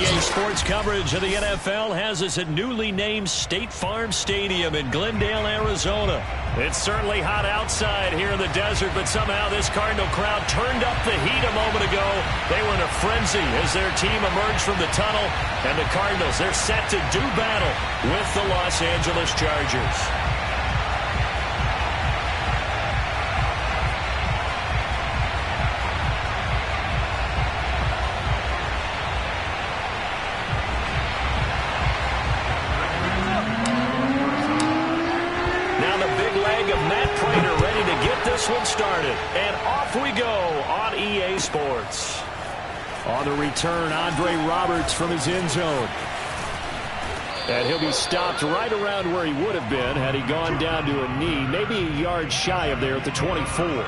EA Sports coverage of the NFL has us at newly named State Farm Stadium in Glendale, Arizona. It's certainly hot outside here in the desert, but somehow this Cardinal crowd turned up the heat a moment ago. They were in a frenzy as their team emerged from the tunnel, and the Cardinals, they're set to do battle with the Los Angeles Chargers. One started, and off we go on EA Sports. On the return, Andre Roberts from his end zone. And he'll be stopped right around where he would have been had he gone down to a knee, maybe a yard shy of there at the 24.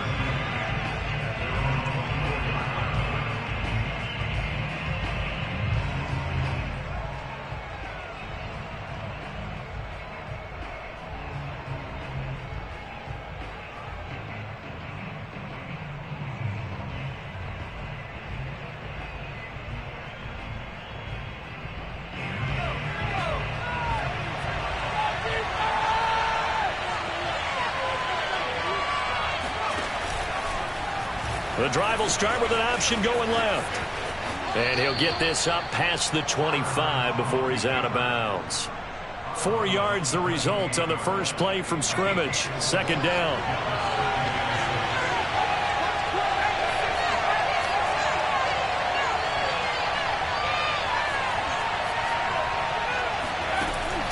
The drive will start with an option going left. And he'll get this up past the 25 before he's out of bounds. 4 yards the result on the first play from scrimmage. Second down.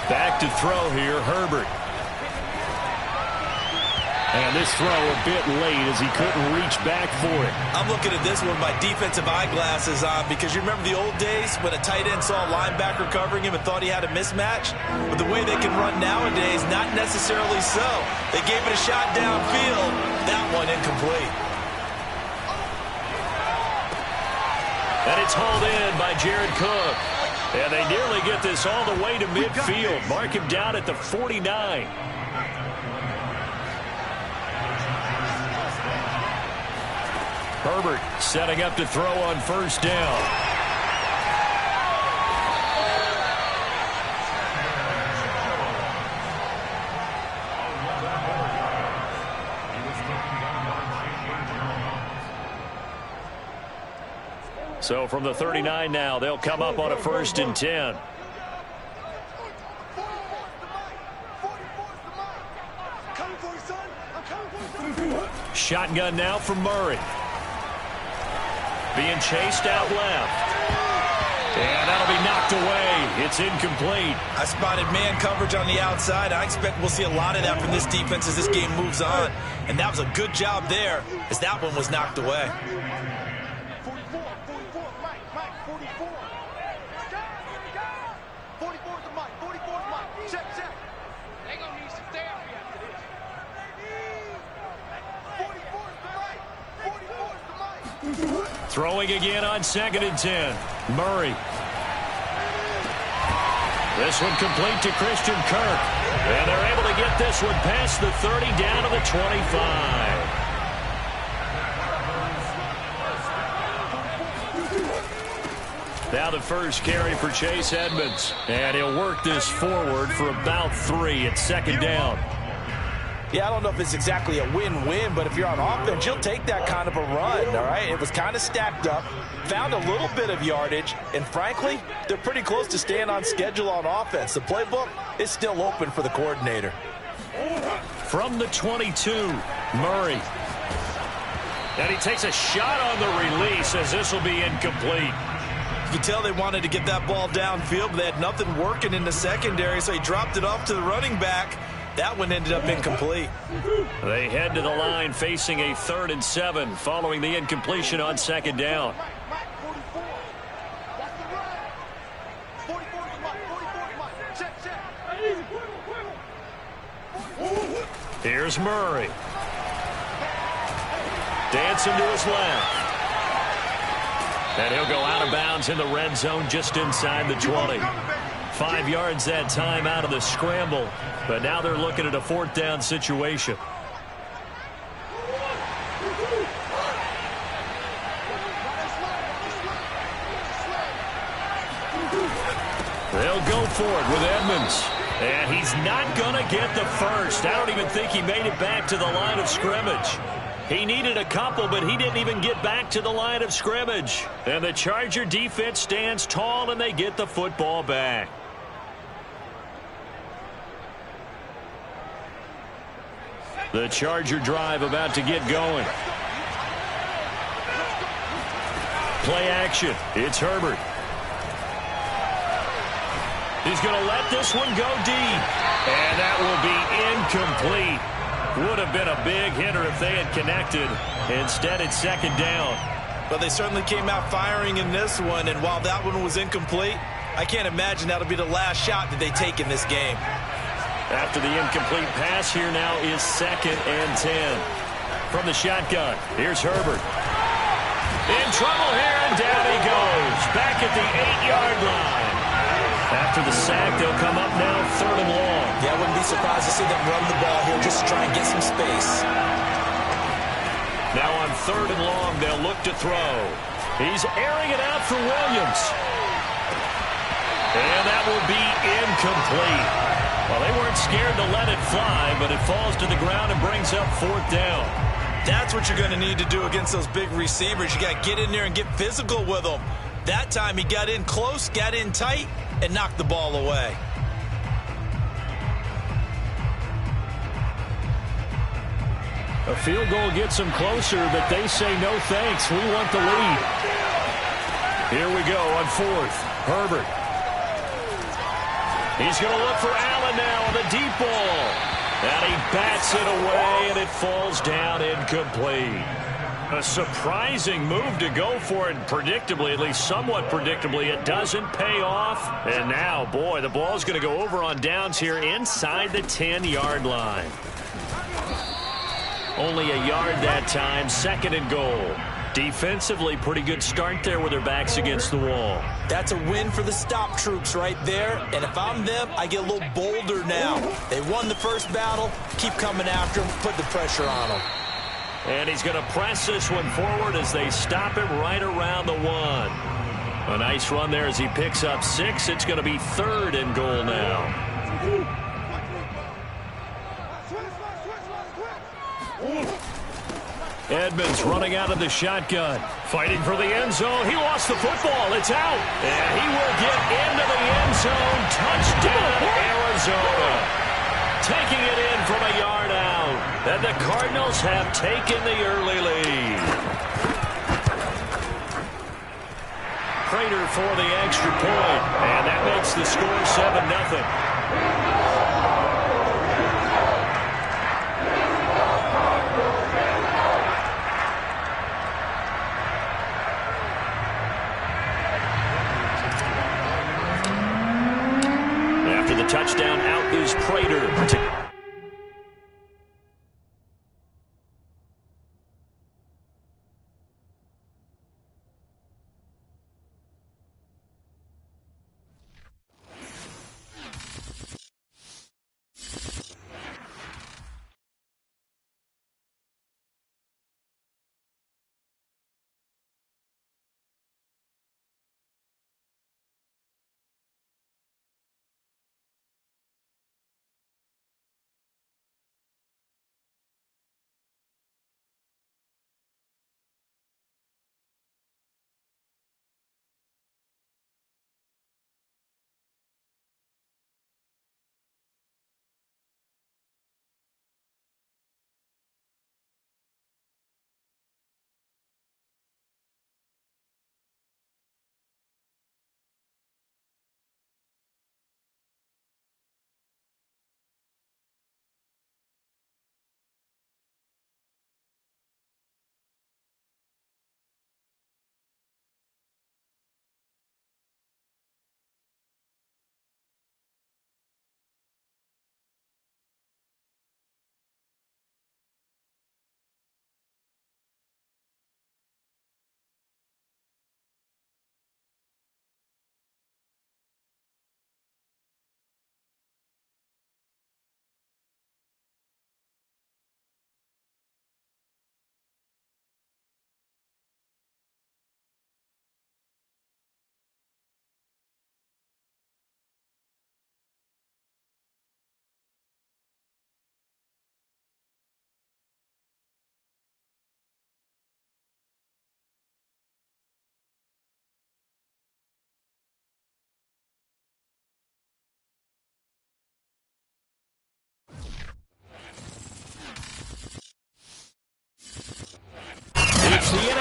Back to throw here, Herbert. And this throw a bit late as he couldn't reach back for it. I'm looking at this one with my defensive eyeglasses on because you remember the old days when a tight end saw a linebacker covering him and thought he had a mismatch? But the way they can run nowadays, not necessarily so. They gave it a shot downfield. That one incomplete. And it's hauled in by Jared Cook. And they nearly get this all the way to midfield. Mark him down at the 49. Herbert setting up to throw on first down. So from the 39 now, they'll come up on a 1st and 10. Shotgun now from Murray. Being chased out left. And that'll be knocked away. It's incomplete. I spotted man coverage on the outside. I expect we'll see a lot of that from this defense as this game moves on. And that was a good job there as that one was knocked away. Throwing again on 2nd and 10. Murray. This one complete to Christian Kirk. And they're able to get this one past the 30 down to the 25. Now the first carry for Chase Edmonds. And he'll work this forward for about 3 at 2nd down. Yeah, I don't know if it's exactly a win-win, but if you're on offense, you'll take that kind of a run, all right? It was kind of stacked up, found a little bit of yardage, and frankly, they're pretty close to staying on schedule on offense. The playbook is still open for the coordinator. From the 22, Murray. And he takes a shot on the release as this will be incomplete. You can tell they wanted to get that ball downfield, but they had nothing working in the secondary, so he dropped it off to the running back. That one ended up incomplete. They head to the line facing a 3rd and 7 following the incompletion on 2nd down. Here's Murray. Dancing to his left. And he'll go out of bounds in the red zone just inside the 20. 5 yards that time out of the scramble. But now they're looking at a 4th down situation. They'll go for it with Edmonds. And he's not going to get the first. I don't even think he made it back to the line of scrimmage. He needed a couple, but he didn't even get back to the line of scrimmage. And the Charger defense stands tall, and they get the football back. The Charger drive about to get going. Play action. It's Herbert. He's going to let this one go deep. And that will be incomplete. Would have been a big hitter if they had connected. Instead, it's second down. But they certainly came out firing in this one. And while that one was incomplete, I can't imagine that'll be the last shot that they take in this game. After the incomplete pass, here now is 2nd and 10. From the shotgun, here's Herbert. In trouble here, and down he goes. Back at the 8-yard line. After the sack, they'll come up now 3rd and long. Yeah, I wouldn't be surprised to see them run the ball here just to try and get some space. Now on 3rd and long, they'll look to throw. He's airing it out for Williams. And that will be incomplete. Well, they weren't scared to let it fly, but it falls to the ground and brings up 4th down. That's what you're going to need to do against those big receivers. You got to get in there and get physical with them. That time he got in close, got in tight, and knocked the ball away. A field goal gets them closer, but they say no thanks. We want the lead. Here we go on 4th. Herbert. He's going to look for Allen now on the deep ball. And he bats it away, and it falls down incomplete. A surprising move to go for it. Predictably, at least somewhat predictably, it doesn't pay off. And now, boy, the ball's going to go over on downs here inside the 10-yard line. Only a yard that time, 2nd and goal. Defensively, pretty good start there with their backs against the wall. That's a win for the stop troops right there. And if I'm them, I get a little bolder now. They won the first battle. Keep coming after them. Put the pressure on them. And he's going to press this one forward as they stop him right around the 1. A nice run there as he picks up 6. It's going to be 3rd and goal now. Edmonds running out of the shotgun. Fighting for the end zone. He lost the football. It's out. And he will get into the end zone. Touchdown, Arizona. Taking it in from a yard out. And the Cardinals have taken the early lead. Prater for the extra point. And that makes the score 7-0. After the touchdown, out is Prater.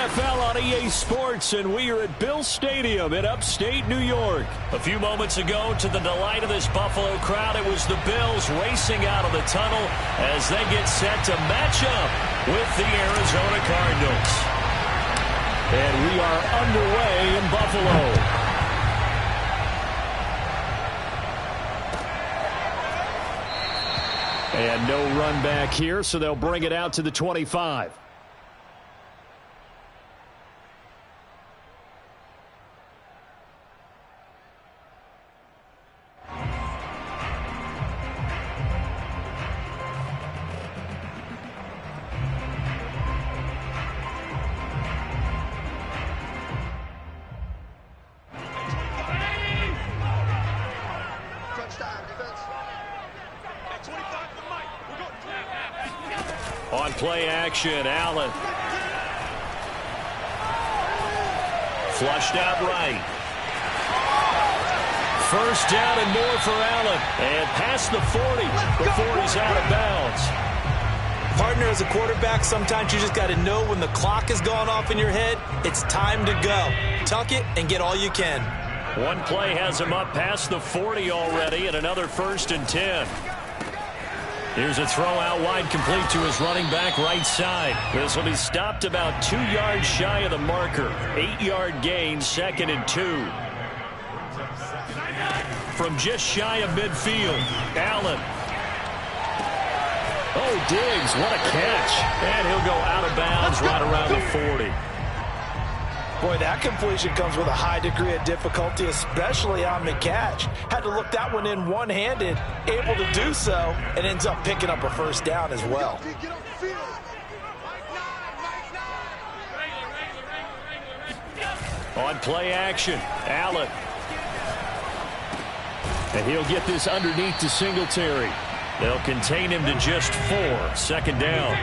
NFL on EA Sports, and we are at Bill Stadium in upstate New York. A few moments ago, to the delight of this Buffalo crowd, it was the Bills racing out of the tunnel as they get set to match up with the Arizona Cardinals. And we are underway in Buffalo. And no run back here, so they'll bring it out to the 25. On play action, Allen. Flushed out right. First down and more for Allen. And past the 40 before he's out of bounds. Partner, as a quarterback, sometimes you just got to know when the clock has gone off in your head, it's time to go. Tuck it and get all you can. One play has him up past the 40 already, and another 1st and 10. Here's a throw out wide, complete to his running back right side. This will be stopped about 2 yards shy of the marker. 8-yard gain, 2nd and 2. From just shy of midfield, Allen. Oh, Diggs, what a catch. And he'll go out of bounds right around the 40. Boy, that completion comes with a high degree of difficulty, especially on the catch. Had to look that one in one-handed, able to do so, and ends up picking up a 1st down as well. On play action, Allen. And he'll get this underneath to Singletary. They'll contain him to just 4, 2nd down.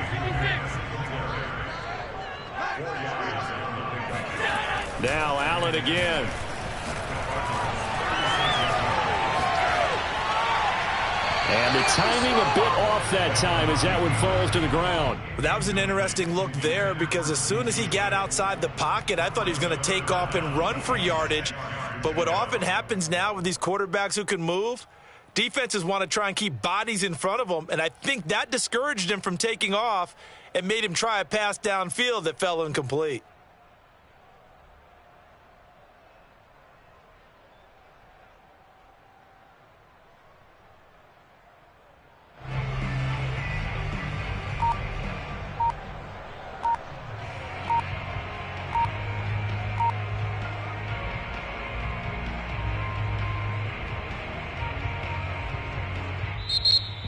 Now Allen again. And the timing a bit off that time as that one falls to the ground. That was an interesting look there because as soon as he got outside the pocket, I thought he was going to take off and run for yardage. But what often happens now with these quarterbacks who can move, defenses want to try and keep bodies in front of them, and I think that discouraged him from taking off and made him try a pass downfield that fell incomplete.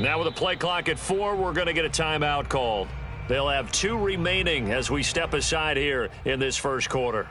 Now with a play clock at 4, we're going to get a timeout called. They'll have 2 remaining as we step aside here in this 1st quarter.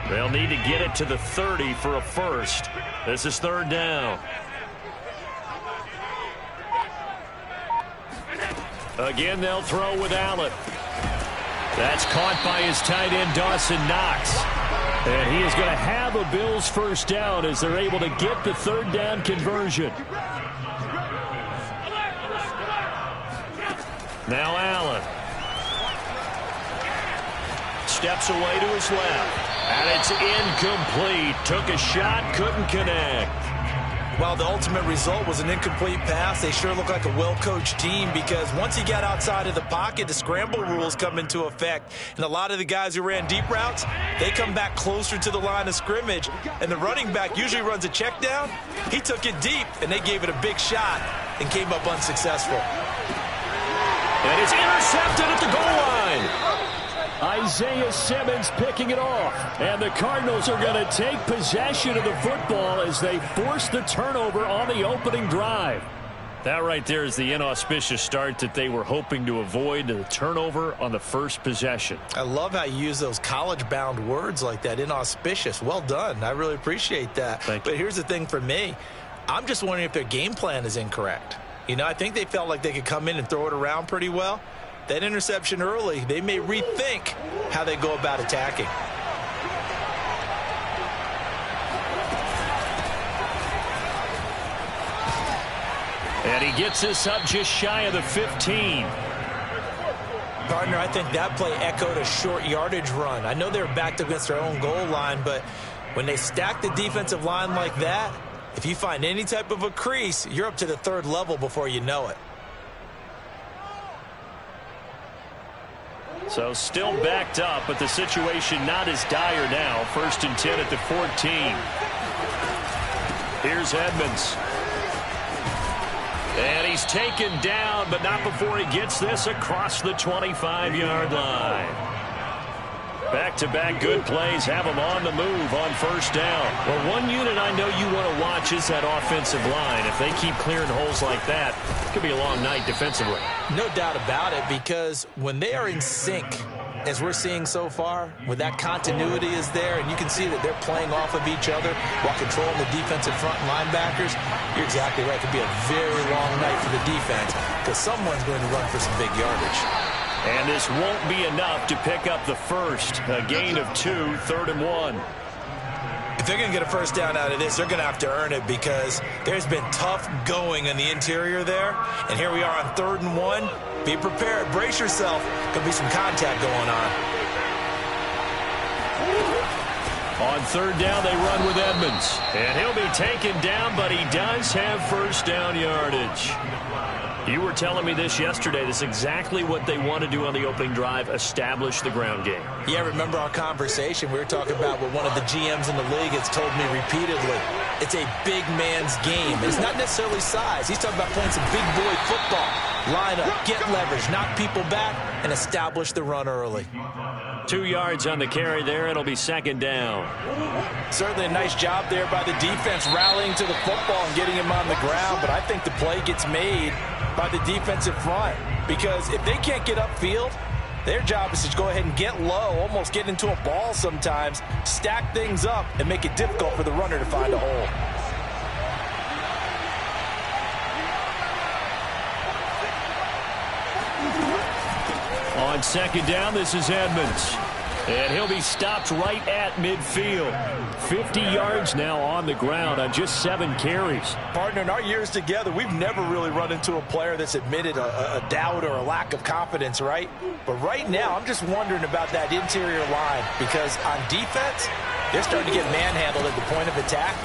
They'll need to get it to the 30 for a 1st. This is 3rd down. Again, they'll throw with Allen. That's caught by his tight end, Dawson Knox. And he is going to have a Bills 1st down as they're able to get the 3rd down conversion. Now Allen. Steps away to his left. And it's incomplete. Took a shot, couldn't connect. Well, the ultimate result was an incomplete pass. They sure look like a well-coached team because once he got outside of the pocket, the scramble rules come into effect. And a lot of the guys who ran deep routes, they come back closer to the line of scrimmage. And the running back usually runs a check down. He took it deep, and they gave it a big shot and came up unsuccessful. And it's intercepted at the goal line. Isaiah Simmons picking it off. And the Cardinals are going to take possession of the football as they force the turnover on the opening drive. That right there is the inauspicious start that they were hoping to avoid, the turnover on the first possession. I love how you use those college-bound words like that, inauspicious. Well done. I really appreciate that. Thank you. But here's the thing for me. I'm just wondering if their game plan is incorrect. You know, I think they felt like they could come in and throw it around pretty well. That interception early, they may rethink how they go about attacking. And he gets this up just shy of the 15. Partner, I think that play echoed a short yardage run. I know they were backed against their own goal line, but when they stack the defensive line like that, if you find any type of a crease, you're up to the third level before you know it. So still backed up, but the situation not as dire now. 1st and 10 at the 14. Here's Edmonds. And he's taken down, but not before he gets this across the 25-yard line. Back-to-back good plays have him on the move on 1st down. Well, one unit I know you want to watch is that offensive line. If they keep clearing holes like that, it could be a long night defensively. No doubt about it, because when they are in sync, as we're seeing so far, when that continuity is there and you can see that they're playing off of each other while controlling the defensive front linebackers, you're exactly right. It could be a very long night for the defense because someone's going to run for some big yardage. And this won't be enough to pick up the first. A gain of 2, 3rd and 1. If they're going to get a first down out of this, they're going to have to earn it because there's been tough going in the interior there. And here we are on 3rd and 1. Be prepared. Brace yourself. Could be some contact going on. On 3rd down, they run with Edmonds. And he'll be taken down, but he does have first down yardage. You were telling me this yesterday. This is exactly what they want to do on the opening drive, establish the ground game. Yeah, remember our conversation? We were talking about what one of the GMs in the league has told me repeatedly. It's a big man's game. It's not necessarily size. He's talking about playing some big boy football. Line up, get leverage, knock people back, and establish the run early. 2 yards on the carry there. It'll be 2nd down. Certainly a nice job there by the defense rallying to the football and getting him on the ground, but I think the play gets made by the defensive front because if they can't get upfield, their job is to go ahead and get low, almost get into a ball sometimes, stack things up, and make it difficult for the runner to find a hole. On 2nd down, this is Edmonds. And he'll be stopped right at midfield. 50 yards now on the ground on just 7 carries. Partner, in our years together, we've never really run into a player that's admitted a doubt or a lack of confidence, right? But right now, I'm just wondering about that interior line because on defense, they're starting to get manhandled at the point of attack.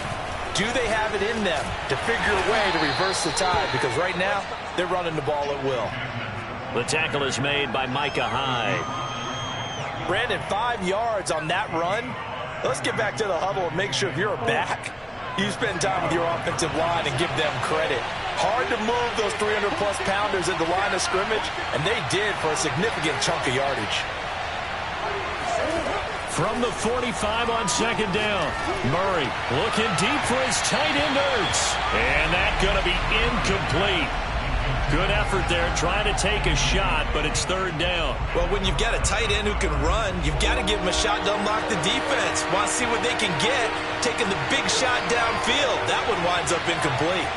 Do they have it in them to figure a way to reverse the tide? Because right now, they're running the ball at will. The tackle is made by Micah Hyde. Brandon, 5 yards on that run. Let's get back to the huddle and make sure if you're a back, you spend time with your offensive line and give them credit. Hard to move those 300-plus pounders at the line of scrimmage, and they did for a significant chunk of yardage. From the 45 on 2nd down, Murray looking deep for his tight end Ertz. And that's going to be incomplete. Good effort there, trying to take a shot, but it's 3rd down. Well, when you've got a tight end who can run, you've got to give him a shot to unlock the defense. Want to see what they can get, taking the big shot downfield. That one winds up incomplete.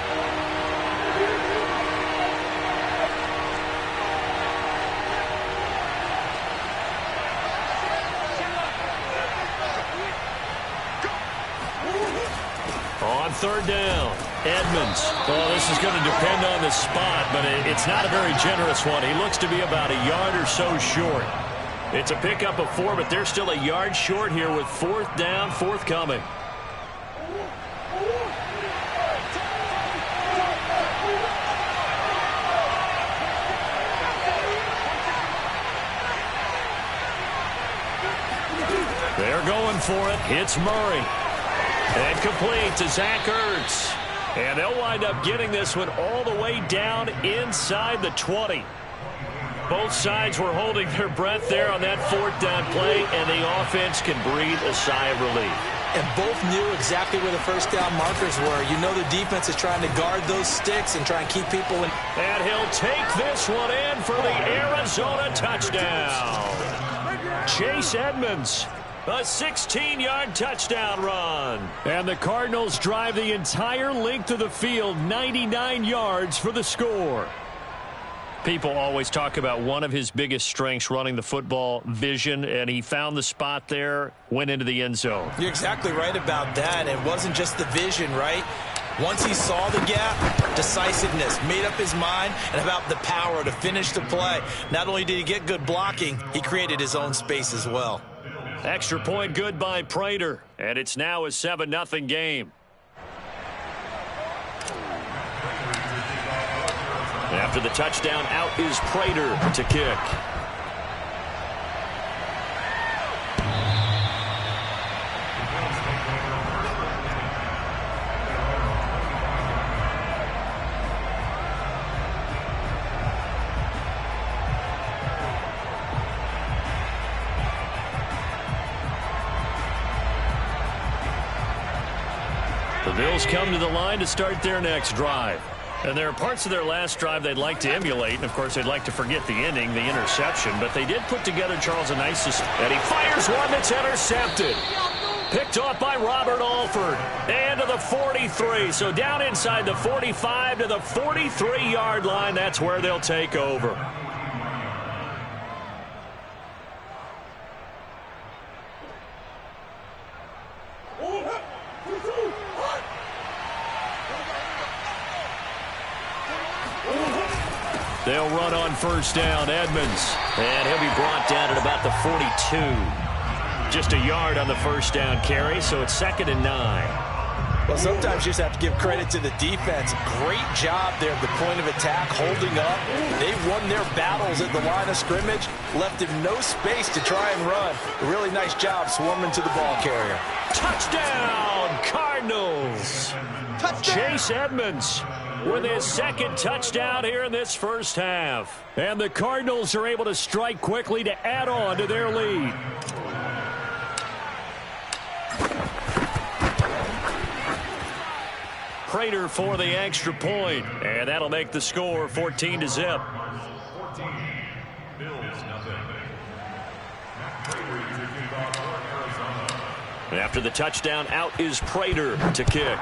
On 3rd down, Edmonds. Well, this is going to depend on the spot, but it's not a very generous one. He looks to be about a yard or so short. It's a pickup of 4, but they're still a yard short here with 4th down, forthcoming. They're going for it. It's Murray. And complete to Zach Ertz. And they'll wind up getting this one all the way down inside the 20. Both sides were holding their breath there on that 4th down play, and the offense can breathe a sigh of relief. And both knew exactly where the first down markers were. You know the defense is trying to guard those sticks and try and keep people in. And he'll take this one in for the Arizona touchdown. Chase Edmonds, a 16-yard touchdown run. And the Cardinals drive the entire length of the field, 99 yards for the score. People always talk about one of his biggest strengths running the football, vision, and he found the spot there, went into the end zone. You're exactly right about that. It wasn't just the vision, right? Once he saw the gap, decisiveness, made up his mind, and about the power to finish the play. Not only did he get good blocking, he created his own space as well. Extra point good by Prater, and it's now a 7-0 game. After the touchdown, out is Prater to kick. The Bills come to the line to start their next drive. And there are parts of their last drive they'd like to emulate. And, of course, they'd like to forget the ending, the interception. But they did put together, Charles, a nice system. And he fires one that's intercepted. Picked off by Robert Alford. And to the 43. So down inside the 45 to the 43-yard line. That's where they'll take over. They'll run on first down, Edmonds. And he'll be brought down at about the 42. Just a yard on the first down carry, so it's 2nd and 9. Well, sometimes you just have to give credit to the defense. Great job there at the point of attack, holding up. They've won their battles at the line of scrimmage, left him no space to try and run. A really nice job swarming to the ball carrier. Touchdown, Cardinals. Touchdown. Chase Edmonds with his 2nd touchdown here in this first half. And the Cardinals are able to strike quickly to add on to their lead. Prater for the extra point, and that'll make the score 14-0. After the touchdown, out is Prater to kick.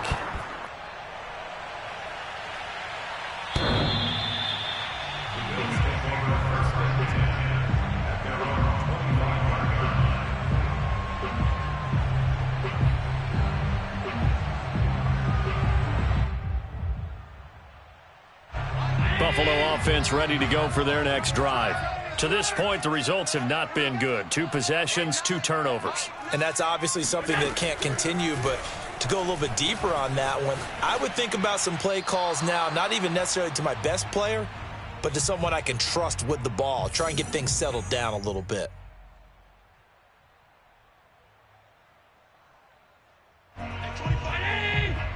Buffalo offense ready to go for their next drive. To this point, the results have not been good. 2 possessions, 2 turnovers. And that's obviously something that can't continue, but to go a little bit deeper on that one, I would think about some play calls now, not even necessarily to my best player, but to someone I can trust with the ball. Try and get things settled down a little bit.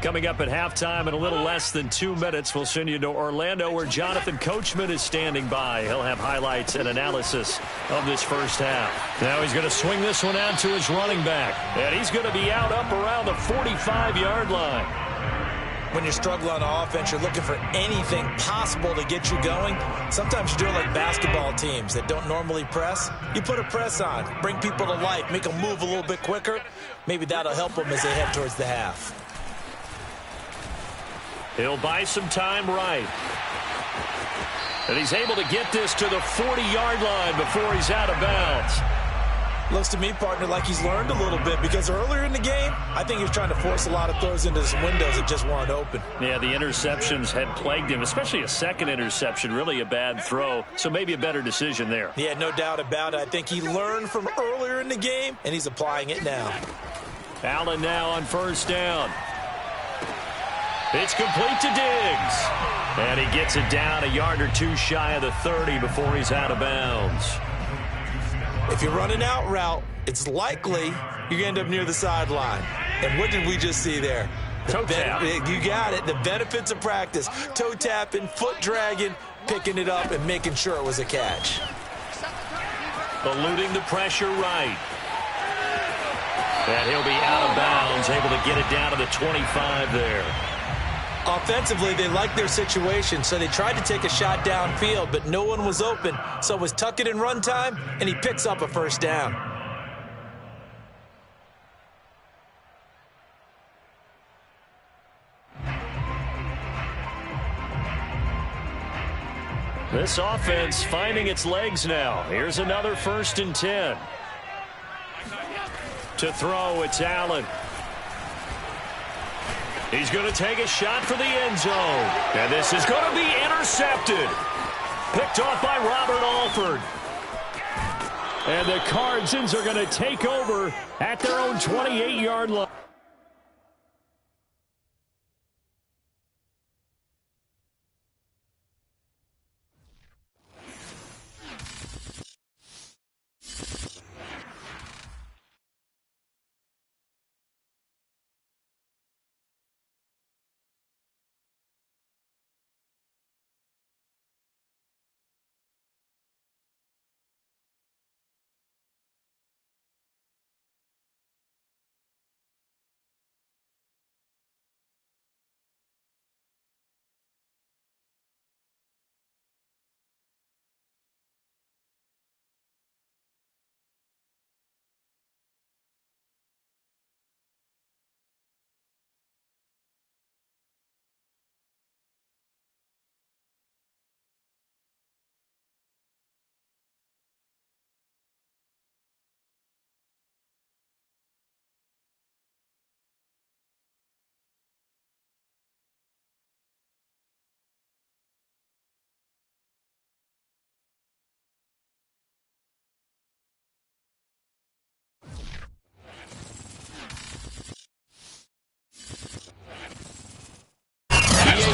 Coming up at halftime in a little less than 2 minutes, we'll send you to Orlando where Jonathan Coachman is standing by. He'll have highlights and analysis of this first half. Now he's going to swing this one out to his running back. And he's going to be out up around the 45-yard line. When you're struggling on offense, you're looking for anything possible to get you going. Sometimes you do it like basketball teams that don't normally press. You put a press on, bring people to life, make them move a little bit quicker. Maybe that'll help them as they head towards the half. He'll buy some time right. And he's able to get this to the 40-yard line before he's out of bounds. Looks to me, partner, like he's learned a little bit because earlier in the game, I think he was trying to force a lot of throws into some windows that just weren't open. Yeah, the interceptions had plagued him, especially a second interception, really a bad throw. So maybe a better decision there. Yeah, no doubt about it. I think he learned from earlier in the game, and he's applying it now. Allen now on first down. It's complete to Diggs. And he gets it down a yard or 2 shy of the 30 before he's out of bounds. If you're running out route, it's likely you're going to end up near the sideline. And what did we just see there? Toe tap. You got it. The benefits of practice. Toe tapping, foot dragging, picking it up, and making sure it was a catch. Eluding the pressure right. And he'll be out of bounds, able to get it down to the 25 there. Offensively, they liked their situation, so they tried to take a shot downfield, but no one was open. So it was tuck it and run time, and he picks up a first down. This offense finding its legs now. Here's another 1st and 10. To throw, it's Allen. He's going to take a shot for the end zone. And this is going to be intercepted. Picked off by Robert Alford. And the Cardinals are going to take over at their own 28-yard line.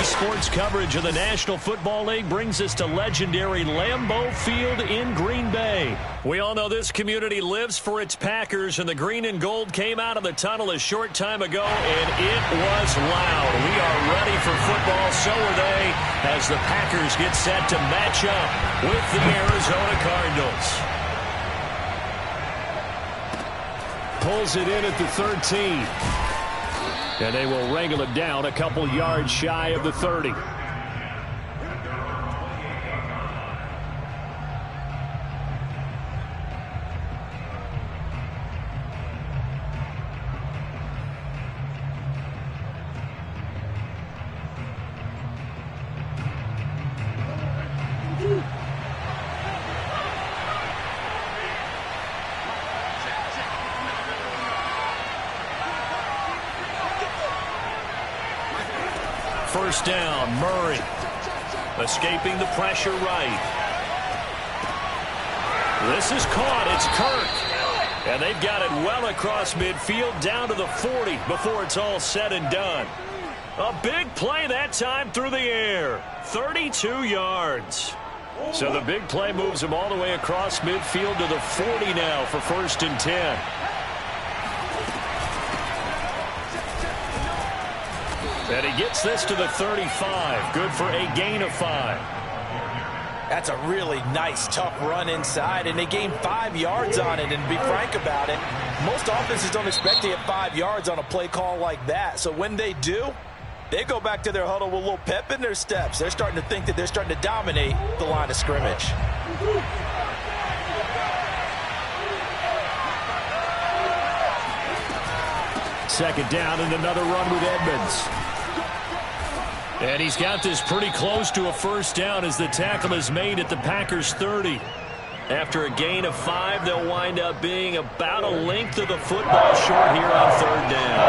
Sports coverage of the National Football League brings us to legendary Lambeau Field in Green Bay. We all know this community lives for its Packers, and the green and gold came out of the tunnel a short time ago, and it was loud. We are ready for football, so are they, as the Packers get set to match up with the Arizona Cardinals. Pulls it in at the 13. And they will wrangle it down a couple yards shy of the 30. First down, Murray. Escaping the pressure right. This is caught. It's Kirk. And they've got it well across midfield down to the 40 before it's all said and done. A big play that time through the air. 32 yards. So the big play moves him all the way across midfield to the 40 now for 1st and 10. And he gets this to the 35. Good for a gain of 5. That's a really nice, tough run inside, and they gained 5 yards on it. And to be frank about it, most offenses don't expect to get 5 yards on a play call like that. So when they do, they go back to their huddle with a little pep in their steps. They're starting to think that they're starting to dominate the line of scrimmage. Second down and another run with Edmonds. And he's got this pretty close to a first down as the tackle is made at the Packers' 30. After a gain of 5, they'll wind up being about a length of the football short here on 3rd down.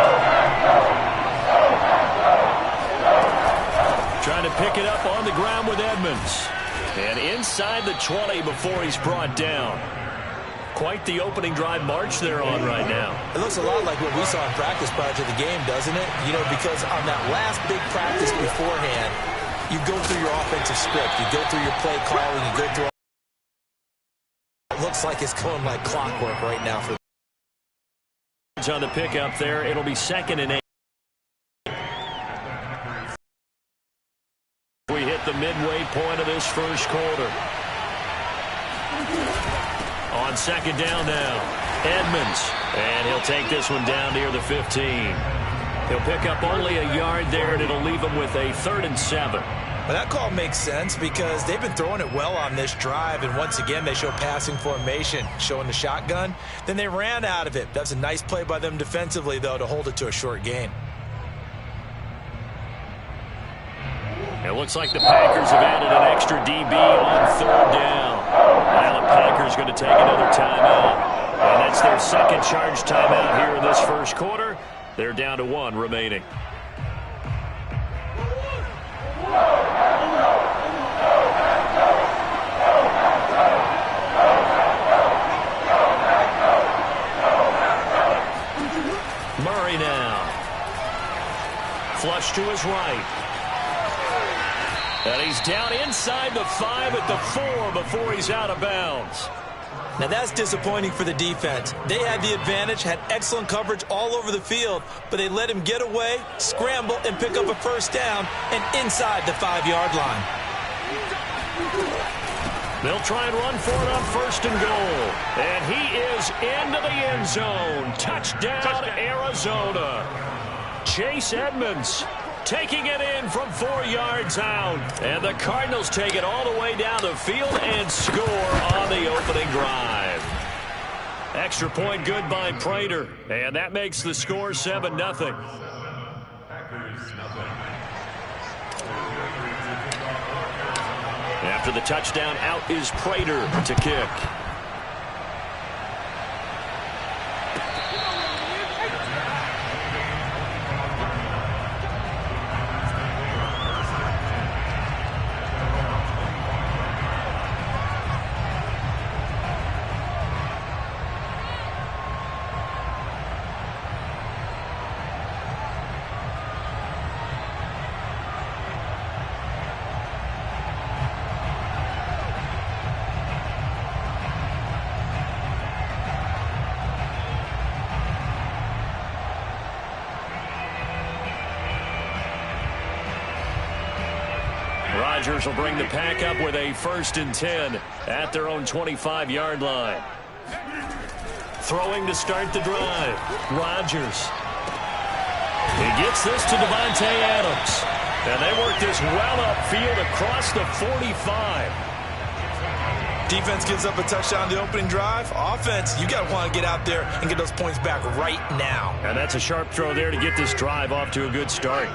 Trying to pick it up on the ground with Edmonds. And inside the 20 before he's brought down. Quite the opening drive march they're on right now. It looks a lot like what we saw in practice prior to the game, doesn't it? You know, because on that last big practice beforehand, you go through your offensive script. You go through your play calling. You go through. It looks like it's going like clockwork right now. On the pickup there, it'll be 2nd and 8. We hit the midway point of this first quarter. On 2nd down now. Edmonds, and he'll take this one down near the 15. He'll pick up only a yard there, and it'll leave him with a 3rd and 7. Well, that call makes sense because they've been throwing it well on this drive, and once again, they show passing formation, showing the shotgun. Then they ran out of it. That's a nice play by them defensively, though, to hold it to a short gain. It looks like the Packers have added an extra DB on 3rd down. Now the Packers going to take another timeout. And that's their second charge timeout here in this first quarter. They're down to 1 remaining. Murray now. Flush to his right. And he's down inside the 5 at the 4 before he's out of bounds. Now that's disappointing for the defense. They had the advantage, had excellent coverage all over the field, but they let him get away, scramble, and pick up a first down and inside the 5-yard line. They'll try and run for it on 1st and goal. And he is into the end zone. Touchdown, Arizona. Chase Edmonds taking it in from 4 yards out. And the Cardinals take it all the way down the field and score on the opening drive. Extra point good by Prater. And that makes the score 7-0. After the touchdown, out is Prater to kick. Rodgers will bring the pack up with a 1st and 10 at their own 25-yard line. Throwing to start the drive. Rodgers. He gets this to Devontae Adams. And they work this well upfield across the 45. Defense gives up a touchdown the opening drive. Offense, you got to want to get out there and get those points back right now. And that's a sharp throw there to get this drive off to a good start.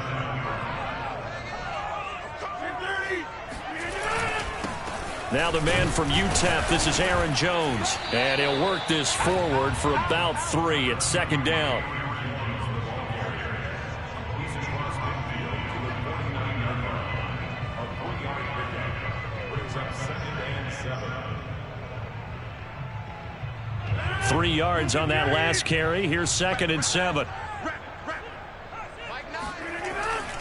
Now the man from UTEP, this is Aaron Jones. And he'll work this forward for about 3 at 2nd down. Three yards on that last carry. Here's 2nd and 7.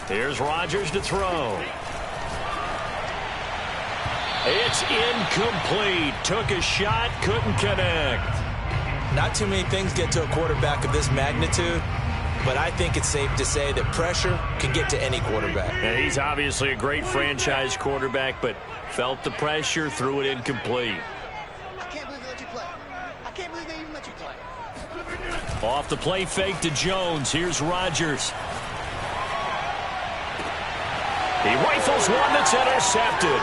Here's Rodgers to throw. It's incomplete. Took a shot, couldn't connect. Not too many things get to a quarterback of this magnitude, but I think it's safe to say that pressure can get to any quarterback. And he's obviously a great franchise quarterback, but felt the pressure, threw it incomplete. I can't believe they let you play. I can't believe they even let you play. Off the play fake to Jones. Here's Rodgers. He rifles one that's intercepted.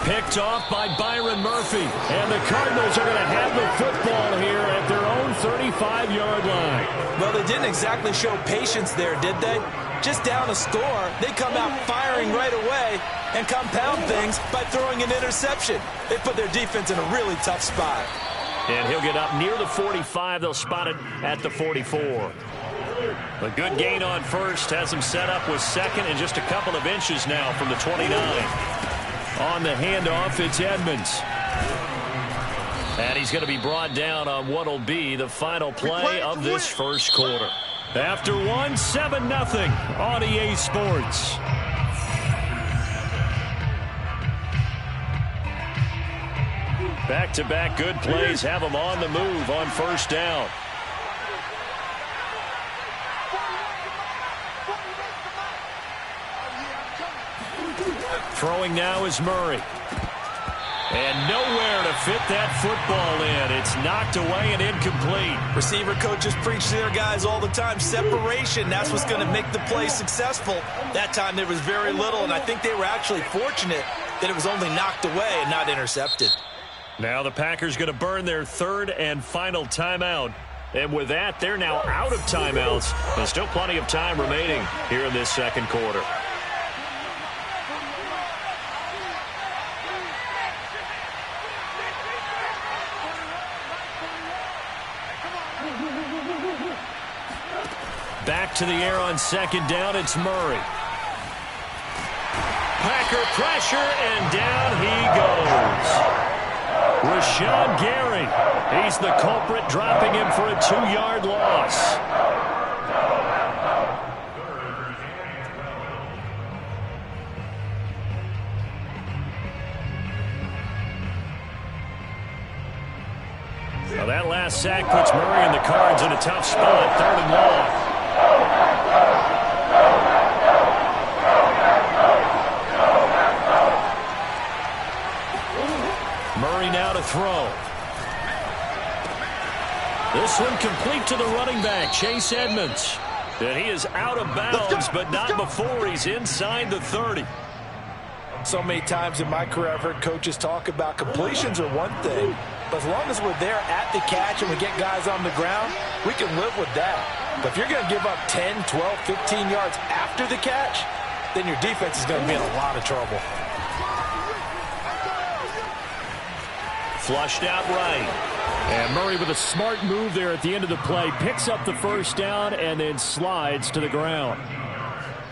Picked off by Byron Murphy. And the Cardinals are going to have the football here at their own 35-yard line. Well, they didn't exactly show patience there, did they? Just down a score, they come out firing right away and compound things by throwing an interception. They put their defense in a really tough spot. And he'll get up near the 45. They'll spot it at the 44. A good gain on first. Has him set up with 2nd and just a couple of inches now from the 29. On the handoff, it's Edmonds. And he's going to be brought down on what will be the final play of this first quarter. After one, 7-0 on EA Sports. Back-to-back good plays have them on the move on first down. Throwing now is Murray. And nowhere to fit that football in. It's knocked away and incomplete. Receiver coaches preach to their guys all the time. Separation, that's what's going to make the play successful. That time there was very little, and I think they were actually fortunate that it was only knocked away and not intercepted. Now the Packers going to burn their third and final timeout. And with that, they're now out of timeouts. There's still plenty of time remaining here in this second quarter. Back to the air on second down, it's Murray. Packer pressure, and down he goes. Rashawn Gary, he's the culprit, dropping him for a 2-yard loss. Now that last sack puts Murray and the Cards in a tough spot, 3rd and long. Murray now to throw. This one complete to the running back, Chase Edmonds. And he is out of bounds, but not before he's inside the 30. So many times in my career I've heard coaches talk about completions are one thing, but as long as we're there at the catch and we get guys on the ground, we can live with that. But if you're going to give up 10, 12, 15 yards after the catch, then your defense is going to be in a lot of trouble. Flushed out right. And Murray with a smart move there at the end of the play. Picks up the first down and then slides to the ground.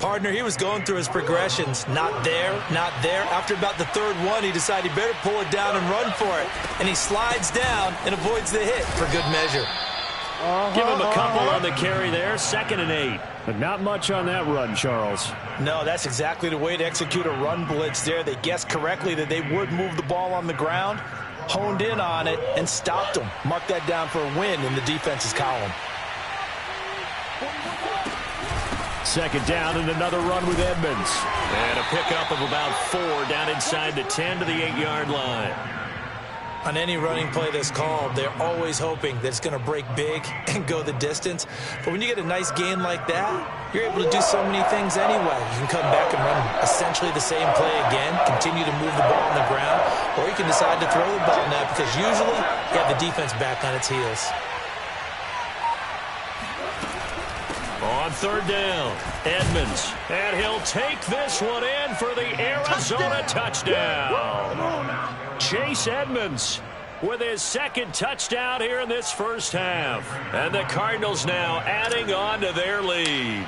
Partner, he was going through his progressions. Not there, not there. After about the 3rd one, he decided he better pull it down and run for it. And he slides down and avoids the hit for good measure. Give him a couple on the carry there. 2nd and 8. But not much on that run, Charles. No, that's exactly the way to execute a run blitz there. They guessed correctly that they would move the ball on the ground, honed in on it, and stopped them. Mark that down for a win in the defense's column. 2nd down and another run with Edmonds. And a pickup of about 4 down inside the 10 to the 8-yard line. On any running play that's called, they're always hoping that it's going to break big and go the distance. But when you get a nice gain like that, you're able to do so many things anyway. You can come back and run essentially the same play again, continue to move the ball on the ground, or you can decide to throw the ball now because usually you have the defense back on its heels. On 3rd down, Edmonds, and he'll take this one in for the Arizona touchdown. Chase Edmonds with his 2nd touchdown here in this first half. And the Cardinals now adding on to their lead.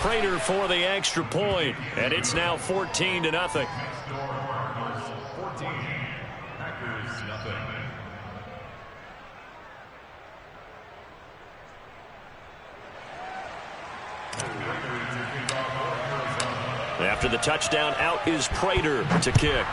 Prater for the extra point, and it's now 14-0. After the touchdown, out is Prater to kick.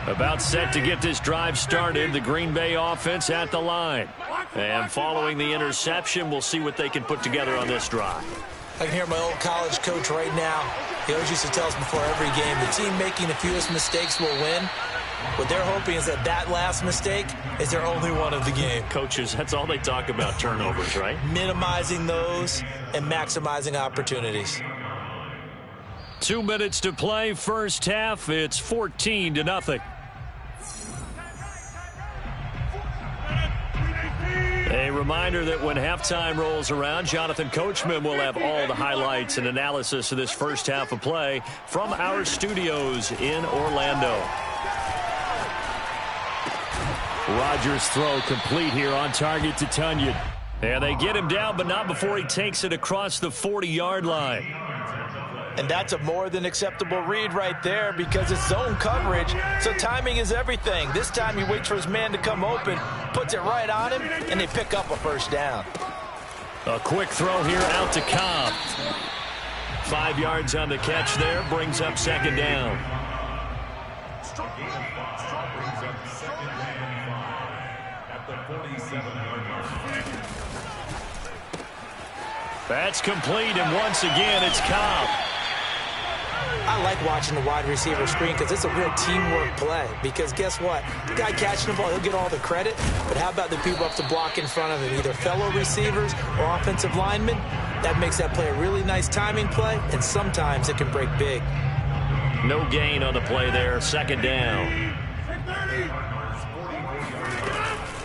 About set to get this drive started. The Green Bay offense at the line. And following the interception, we'll see what they can put together on this drive. I can hear my old college coach right now. He always used to tell us before every game, the team making the fewest mistakes will win. What they're hoping is that that last mistake is their only one of the game. Coaches, that's all they talk about, turnovers, right? Minimizing those and maximizing opportunities. 2 minutes to play, first half. It's 14-0. A reminder that when halftime rolls around, Jonathan Coachman will have all the highlights and analysis of this first half of play from our studios in Orlando. Rodgers' throw complete here on target to Tunyon. And they get him down, but not before he takes it across the 40-yard line. And that's a more than acceptable read right there because it's zone coverage, so timing is everything. This time he waits for his man to come open, puts it right on him, and they pick up a first down. A quick throw here out to Cobb. 5 yards on the catch there, brings up second down. That's complete, and once again, it's Cobb. I like watching the wide receiver screen because it's a real teamwork play. Because guess what? The guy catching the ball, he'll get all the credit. But how about the people up to block in front of him, either fellow receivers or offensive linemen? That makes that play a really nice timing play, and sometimes it can break big. No gain on the play there, second down.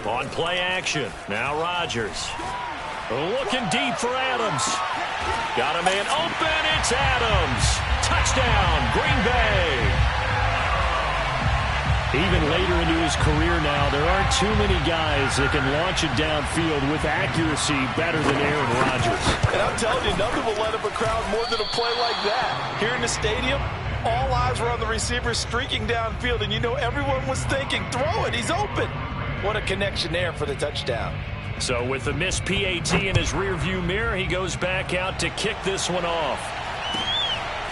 On play action, now Rodgers. Looking deep for Adams. Got a man open, it's Adams. Touchdown, Green Bay. Even later into his career now, there aren't too many guys that can launch it downfield with accuracy better than Aaron Rodgers. And I'm telling you, nothing will let up a crowd more than a play like that. Here in the stadium, all eyes were on the receiver streaking downfield, and you know everyone was thinking, throw it, he's open. What a connection there for the touchdown. So with the missed PAT in his rearview mirror, he goes back out to kick this one off.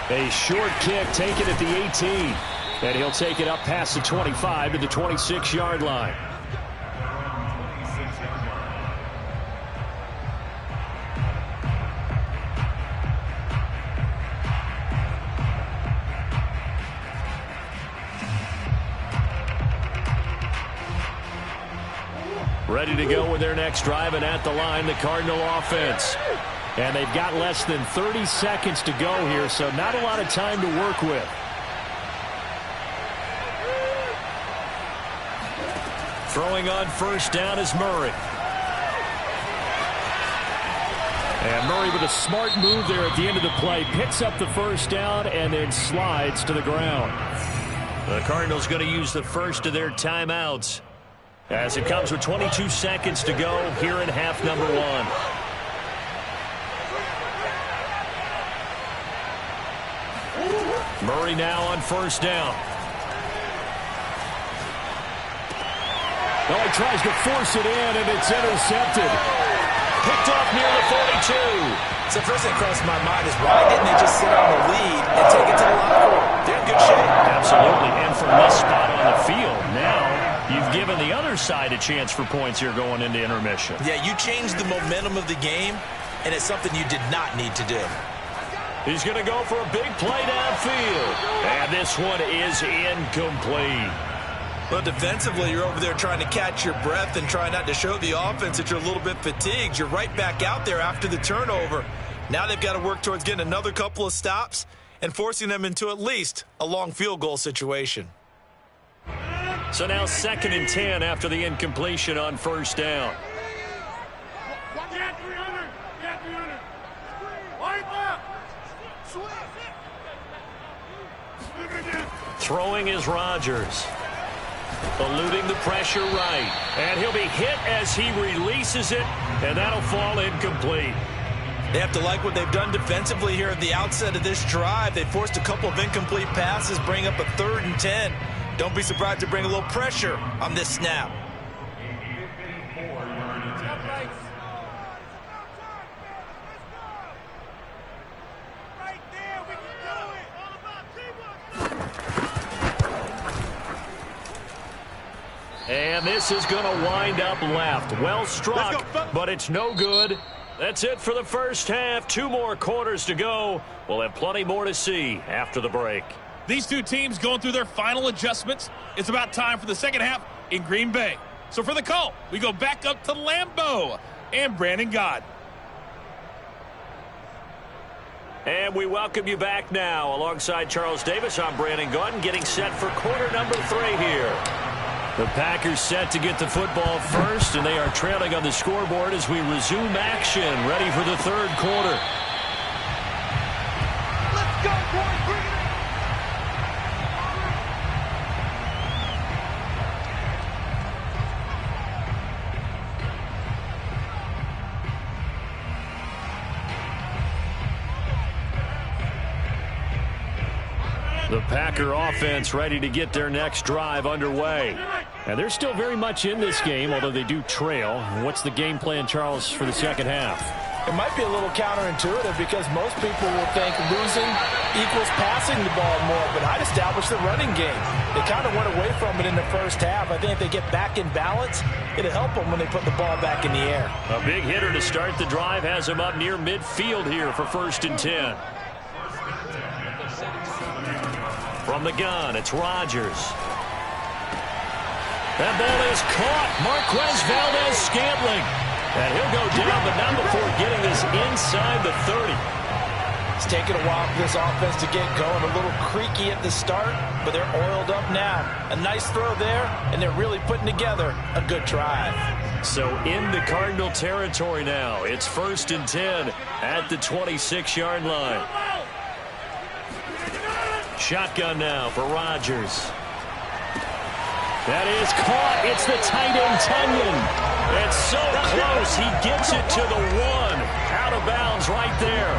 A short kick taken at the 18. And he'll take it up past the 25 to the 26-yard line. Ready to go with their next drive, and at the line, the Cardinal offense. And they've got less than 30 seconds to go here, so not a lot of time to work with. Throwing on first down is Murray. And Murray with a smart move there at the end of the play. Picks up the first down and then slides to the ground. The Cardinals going to use the first of their timeouts as it comes with 22 seconds to go here in half number one. Murray now on first down. Oh, he tries to force it in, and it's intercepted. Picked off near the 42. So first thing crossed my mind is why didn't they just sit on the lead and take it to the locker room? They're in good shape. Absolutely, and from this spot on the field, now you've given the other side a chance for points here going into intermission. Yeah, you changed the momentum of the game, and it's something you did not need to do. He's going to go for a big play downfield. And this one is incomplete. Well, defensively, you're over there trying to catch your breath and try not to show the offense that you're a little bit fatigued. You're right back out there after the turnover. Now they've got to work towards getting another couple of stops and forcing them into at least a long field goal situation. So now 2nd and 10 after the incompletion on first down. Throwing is Rodgers. Eluding the pressure right. And he'll be hit as he releases it, and that'll fall incomplete. They have to like what they've done defensively here at the outset of this drive. They forced a couple of incomplete passes, bring up a 3rd and 10. Don't be surprised to bring a little pressure on this snap. And this is going to wind up left. Well struck, but it's no good. That's it for the first half. 2 more quarters to go. We'll have plenty more to see after the break. These two teams going through their final adjustments. It's about time for the second half in Green Bay. So for the call, we go back up to Lambeau and Brandon Gaud. And we welcome you back now. Alongside Charles Davis, I'm Brandon Gaud, getting set for quarter number 3 here. The Packers set to get the football first, and they are trailing on the scoreboard as we resume action, ready for the 3rd quarter. Let's go, boys. Bring it in. The Packer offense ready to get their next drive underway. And they're still very much in this game, although they do trail. What's the game plan, Charles, for the second half? It might be a little counterintuitive because most people will think losing equals passing the ball more, but I'd establish the running game. They kind of went away from it in the first half. I think if they get back in balance, it'll help them when they put the ball back in the air. A big hitter to start the drive has him up near midfield here for 1st and 10. From the gun, it's Rodgers. That ball is caught. Marquez Valdes-Scantling. And he'll go down, but not before getting this inside the 30. It's taken a while for this offense to get going. A little creaky at the start, but they're oiled up now. A nice throw there, and they're really putting together a good drive. So into Cardinal territory now. It's 1st and 10 at the 26-yard line. Shotgun now for Rodgers. That is caught. It's the tight end, Tunyon. It's so close. He gets it to the 1. Out of bounds right there.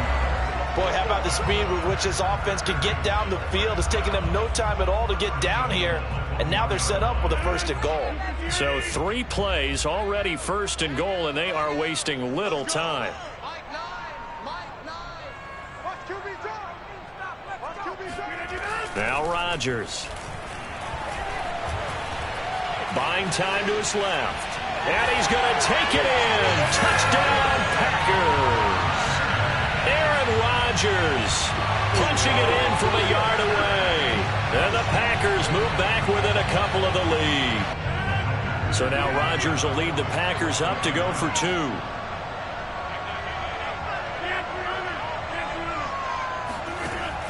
Boy, how about the speed with which this offense can get down the field? It's taken them no time at all to get down here. And now they're set up with a 1st and goal. So 3 plays already 1st and goal, and they are wasting little time. Now Rodgers. Buying time to his left. And he's going to take it in. Touchdown, Packers. Aaron Rodgers punching it in from a yard away. And the Packers move back within a couple of the lead. So now Rodgers will lead the Packers up to go for 2.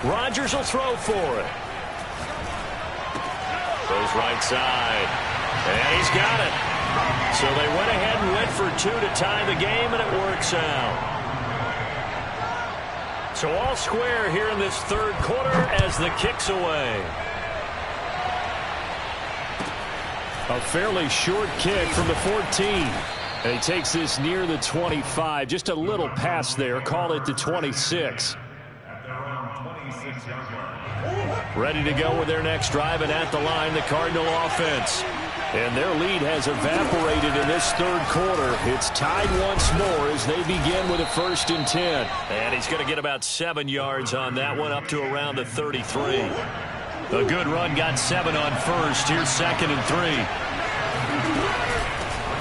Rodgers will throw for it. Goes right side. And he's got it. So they went ahead and went for 2 to tie the game, and it works out. So all square here in this 3rd quarter as the kick's away. A fairly short kick from the 14. And he takes this near the 25. Just a little pass there. Call it the 26. Ready to go with their next drive, and at the line, the Cardinal offense. And their lead has evaporated in this 3rd quarter. It's tied once more as they begin with a 1st and 10. And he's going to get about 7 yards on that one, up to around the 33. A good run, got 7 on 1st. Here's 2nd and 3.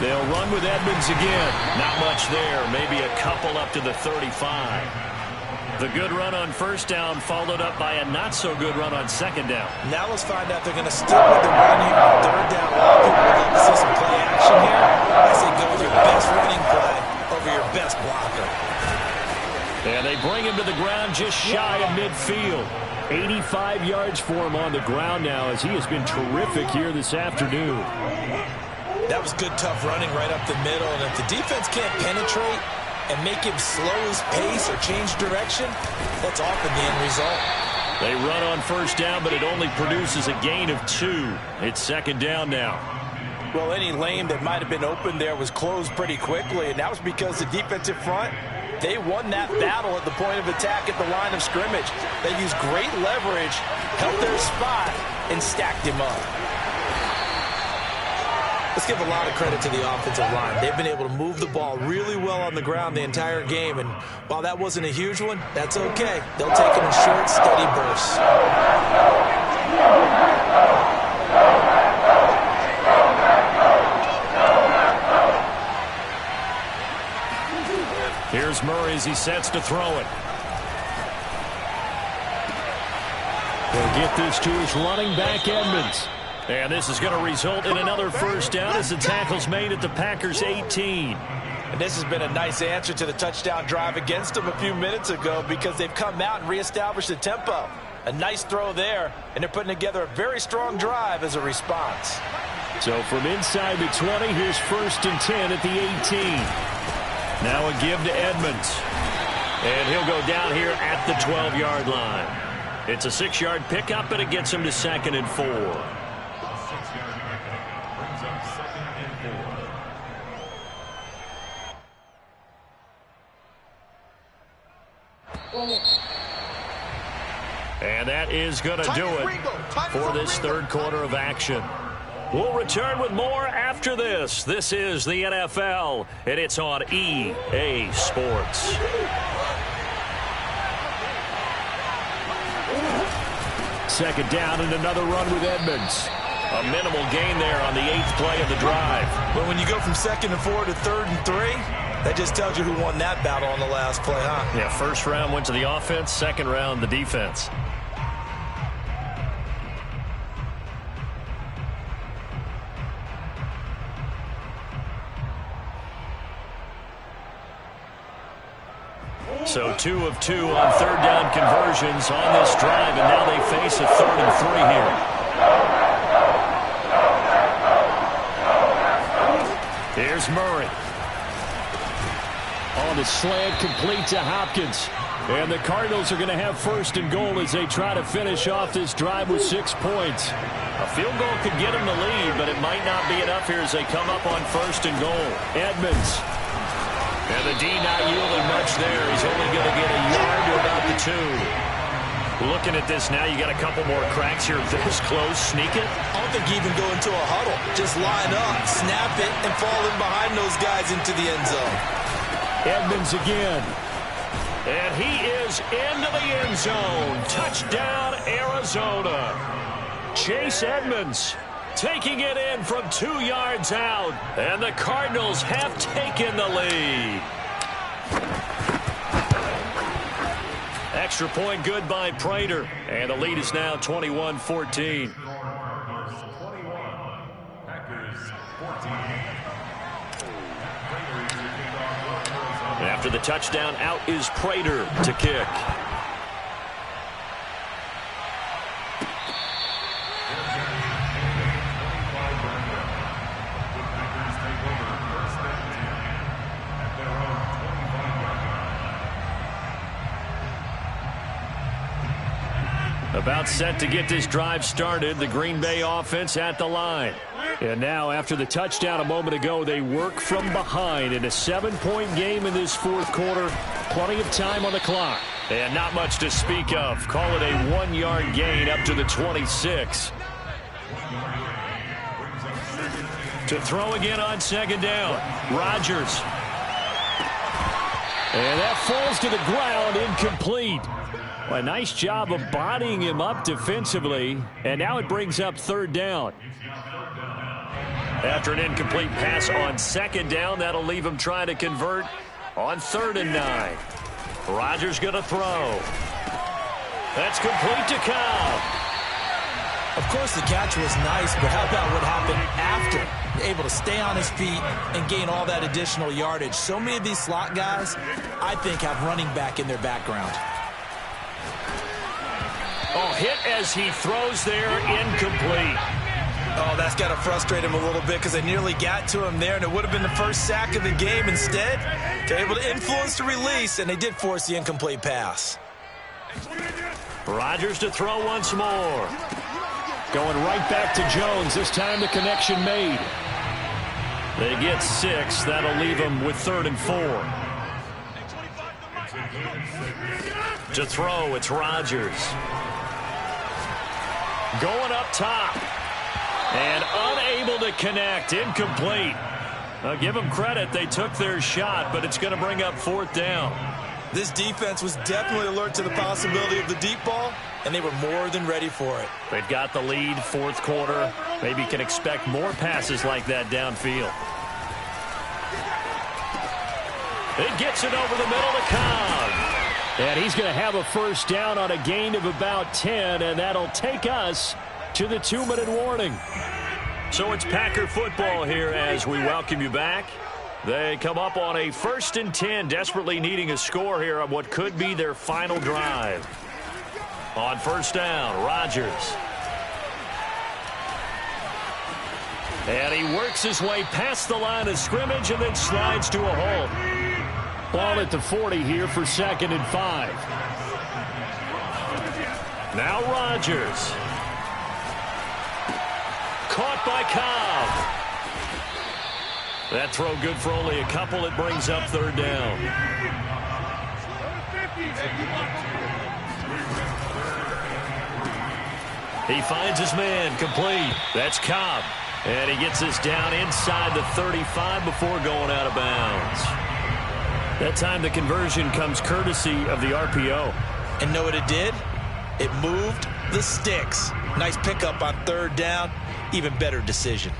They'll run with Edmonds again. Not much there, maybe a couple up to the 35. The good run on 1st down followed up by a not-so-good run on 2nd down. Now let's find out they're going to stick with the run here on 3rd down. A lot of people would love to see some play action here. I say go with your best running play over your best blocker. And they bring him to the ground just shy of midfield. 85 yards for him on the ground now, as he has been terrific here this afternoon. That was good, tough running right up the middle. And if the defense can't penetrate and make him slow his pace or change direction, that's often the end result. They run on 1st down, but it only produces a gain of 2. It's 2nd down now. Well, any lane that might have been open there was closed pretty quickly, and that was because the defensive front, they won that battle at the point of attack at the line of scrimmage. They used great leverage, held their spot, and stacked him up. Let's give a lot of credit to the offensive line. They've been able to move the ball really well on the ground the entire game, and while that wasn't a huge one, that's okay. They'll take them in short, steady bursts. Here's Murray as he sets to throw it. He'll get this to his running back, Edmonds. And this is going to result in another 1st down as the tackle's made at the Packers' 18. And this has been a nice answer to the touchdown drive against them a few minutes ago, because they've come out and reestablished the tempo. A nice throw there, and they're putting together a very strong drive as a response. So from inside the 20, here's 1st and 10 at the 18. Now a give to Edmonds. And he'll go down here at the 12-yard line. It's a 6-yard pickup, but it gets him to 2nd and 4. And that is going to do it for this 3rd quarter of action. We'll return with more after this. This is the NFL, and it's on EA Sports. Second down and another run with Edmonds. A minimal gain there on the 8th play of the drive. But when you go from 2nd and 4 to 3rd and 3, that just tells you who won that battle on the last play, huh? Yeah, first round went to the offense, second round the defense. So 2 of 2 on third down conversions on this drive, and now they face a 3rd and 3 here. Here's Murray. On the slant, complete to Hopkins. And the Cardinals are going to have 1st and goal as they try to finish off this drive with 6 points. A field goal could get them the lead, but it might not be enough here as they come up on 1st and goal. Edmonds. And the D not yielding much there. He's only going to get a yard to about the 2. Looking at this now, you got a couple more cracks here. This close, sneak it. I don't think you even go into a huddle. Just line up, snap it, and fall in behind those guys into the end zone. Edmonds again. And he is into the end zone. Touchdown, Arizona. Chase Edmonds taking it in from 2 yards out. And the Cardinals have taken the lead. Extra point good by Prater. And the lead is now 21-14. After the touchdown, out is Prater to kick. About set to get this drive started. The Green Bay offense at the line. And now, after the touchdown a moment ago, they work from behind in a 7-point game in this 4th quarter. Plenty of time on the clock. And not much to speak of. Call it a 1-yard gain up to the 26. To throw again on 2nd down. Rodgers. And that falls to the ground, incomplete. A nice job of bodying him up defensively. And now it brings up 3rd down. After an incomplete pass on 2nd down, that'll leave him trying to convert on 3rd and 9. Rodgers going to throw. That's complete to Cobb. Of course, the catch was nice, but how about what happened after? Able to stay on his feet and gain all that additional yardage. So many of these slot guys, I think, have running back in their background. Oh, hit as he throws there, incomplete. Oh, that's got to frustrate him a little bit because they nearly got to him there, and it would have been the first sack of the game. Instead, they're able to influence the release, and they did force the incomplete pass. Rodgers to throw once more. Going right back to Jones. This time the connection made. They get 6. That'll leave them with 3rd and 4. To throw, it's Rodgers. Going up top. And unable to connect. Incomplete. I'll give them credit. They took their shot, but it's going to bring up 4th down. This defense was definitely alert to the possibility of the deep ball, and they were more than ready for it. They've got the lead, 4th quarter. Maybe can expect more passes like that downfield. It gets it over the middle to Cobb. And he's going to have a 1st down on a gain of about 10, and that'll take us to the 2-minute warning. So it's Packer football here as we welcome you back. They come up on a 1st and 10, desperately needing a score here on what could be their final drive. On 1st down, Rodgers. And he works his way past the line of scrimmage and then slides to a halt. Ball at the 40 here for 2nd and 5. Now Rodgers. Caught by Cobb. That throw good for only a couple. It brings up 3rd down. He finds his man complete. That's Cobb. And he gets us down inside the 35 before going out of bounds. That time the conversion comes courtesy of the RPO. And know what it did? It moved the sticks. Nice pickup on third down. Even better decision.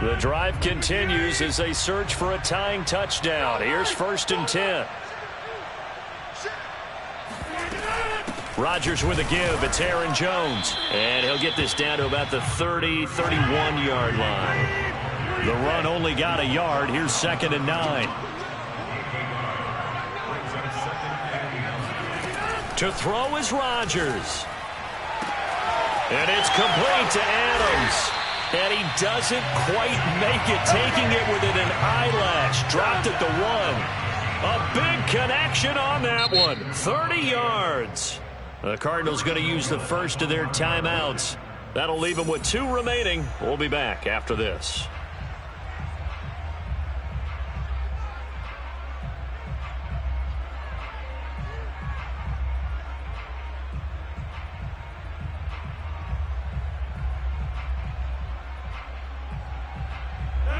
The drive continues as they search for a tying touchdown. Here's 1st and 10. Rodgers with a give. It's Aaron Jones. And he'll get this down to about the 30, 31-yard line. The run only got a yard. Here's 2nd and 9. To throw is Rodgers. And it's complete to Adams. And he doesn't quite make it, taking it within an eyelash. Dropped at the 1. A big connection on that one. 30 yards. The Cardinals going to use the first of their timeouts. That'll leave them with 2 remaining. We'll be back after this.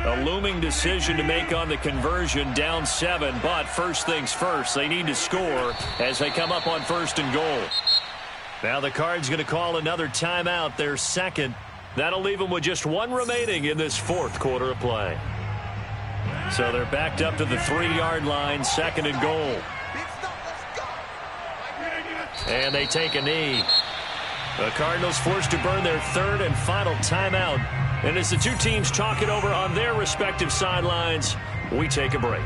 A looming decision to make on the conversion, down 7, but first things first, they need to score as they come up on 1st and goal. Now the Cards going to call another timeout, their second. That'll leave them with just 1 remaining in this 4th quarter of play. So they're backed up to the 3-yard line, 2nd and goal. And they take a knee. The Cardinals forced to burn their 3rd and final timeout. And as the 2 teams talk it over on their respective sidelines, we take a break.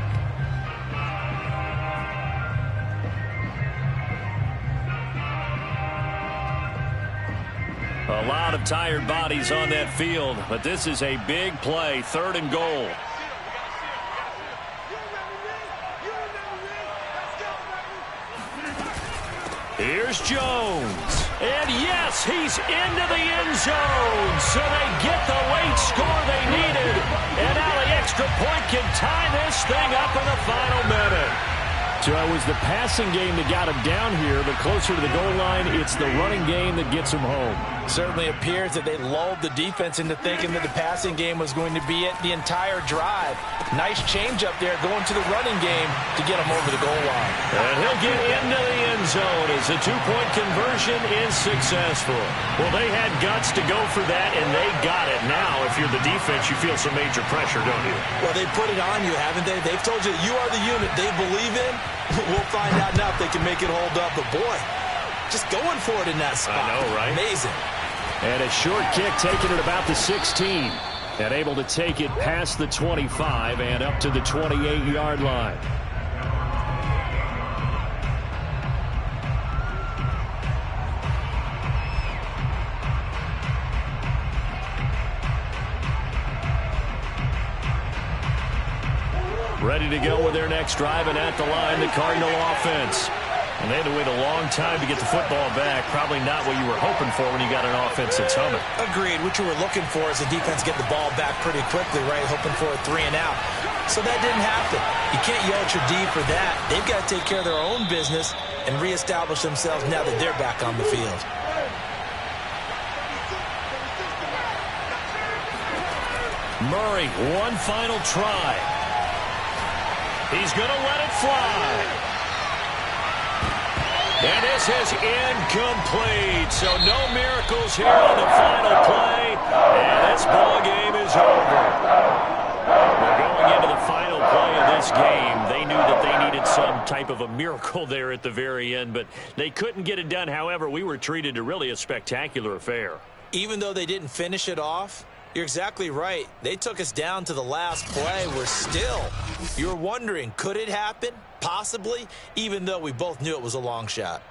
A lot of tired bodies on that field, but this is a big play, 3rd and goal. Here's Jones. And yes, he's into the end zone. So they get the late score they needed. And now the extra point can tie this thing up in the final minute. So it was the passing game that got him down here, but closer to the goal line, it's the running game that gets him home. Certainly appears that they lulled the defense into thinking that the passing game was going to be it the entire drive. Nice change up there going to the running game to get him over the goal line. And he'll get into the end zone as a 2-point conversion is successful. Well, they had guts to go for that, and they got it. Now, if you're the defense, you feel some major pressure, don't you? Well, they put it on you, haven't they? They've told you you are the unit they believe in. We'll find out now if they can make it hold up. But, boy, just going for it in that spot. I know, right? Amazing. And a short kick taken at about the 16. And able to take it past the 25 and up to the 28-yard line. Ready to go with their next drive, and at the line, the Cardinal offense. And they had to wait a long time to get the football back. Probably not what you were hoping for when you got an offense that's humming. Agreed. What you were looking for is the defense get the ball back pretty quickly, right? Hoping for a 3 and out. So that didn't happen. You can't yell at your D for that. They've got to take care of their own business and reestablish themselves now that they're back on the field. Murray, one final try. He's going to let it fly. And this is incomplete. So no miracles here on the final play. And this ball game is over. We're going into the final play of this game. They knew that they needed some type of a miracle there at the very end, but they couldn't get it done. However, we were treated to really a spectacular affair. Even though they didn't finish it off, you're exactly right. They took us down to the last play. We're still, you're wondering, could it happen? Possibly, even though we both knew it was a long shot.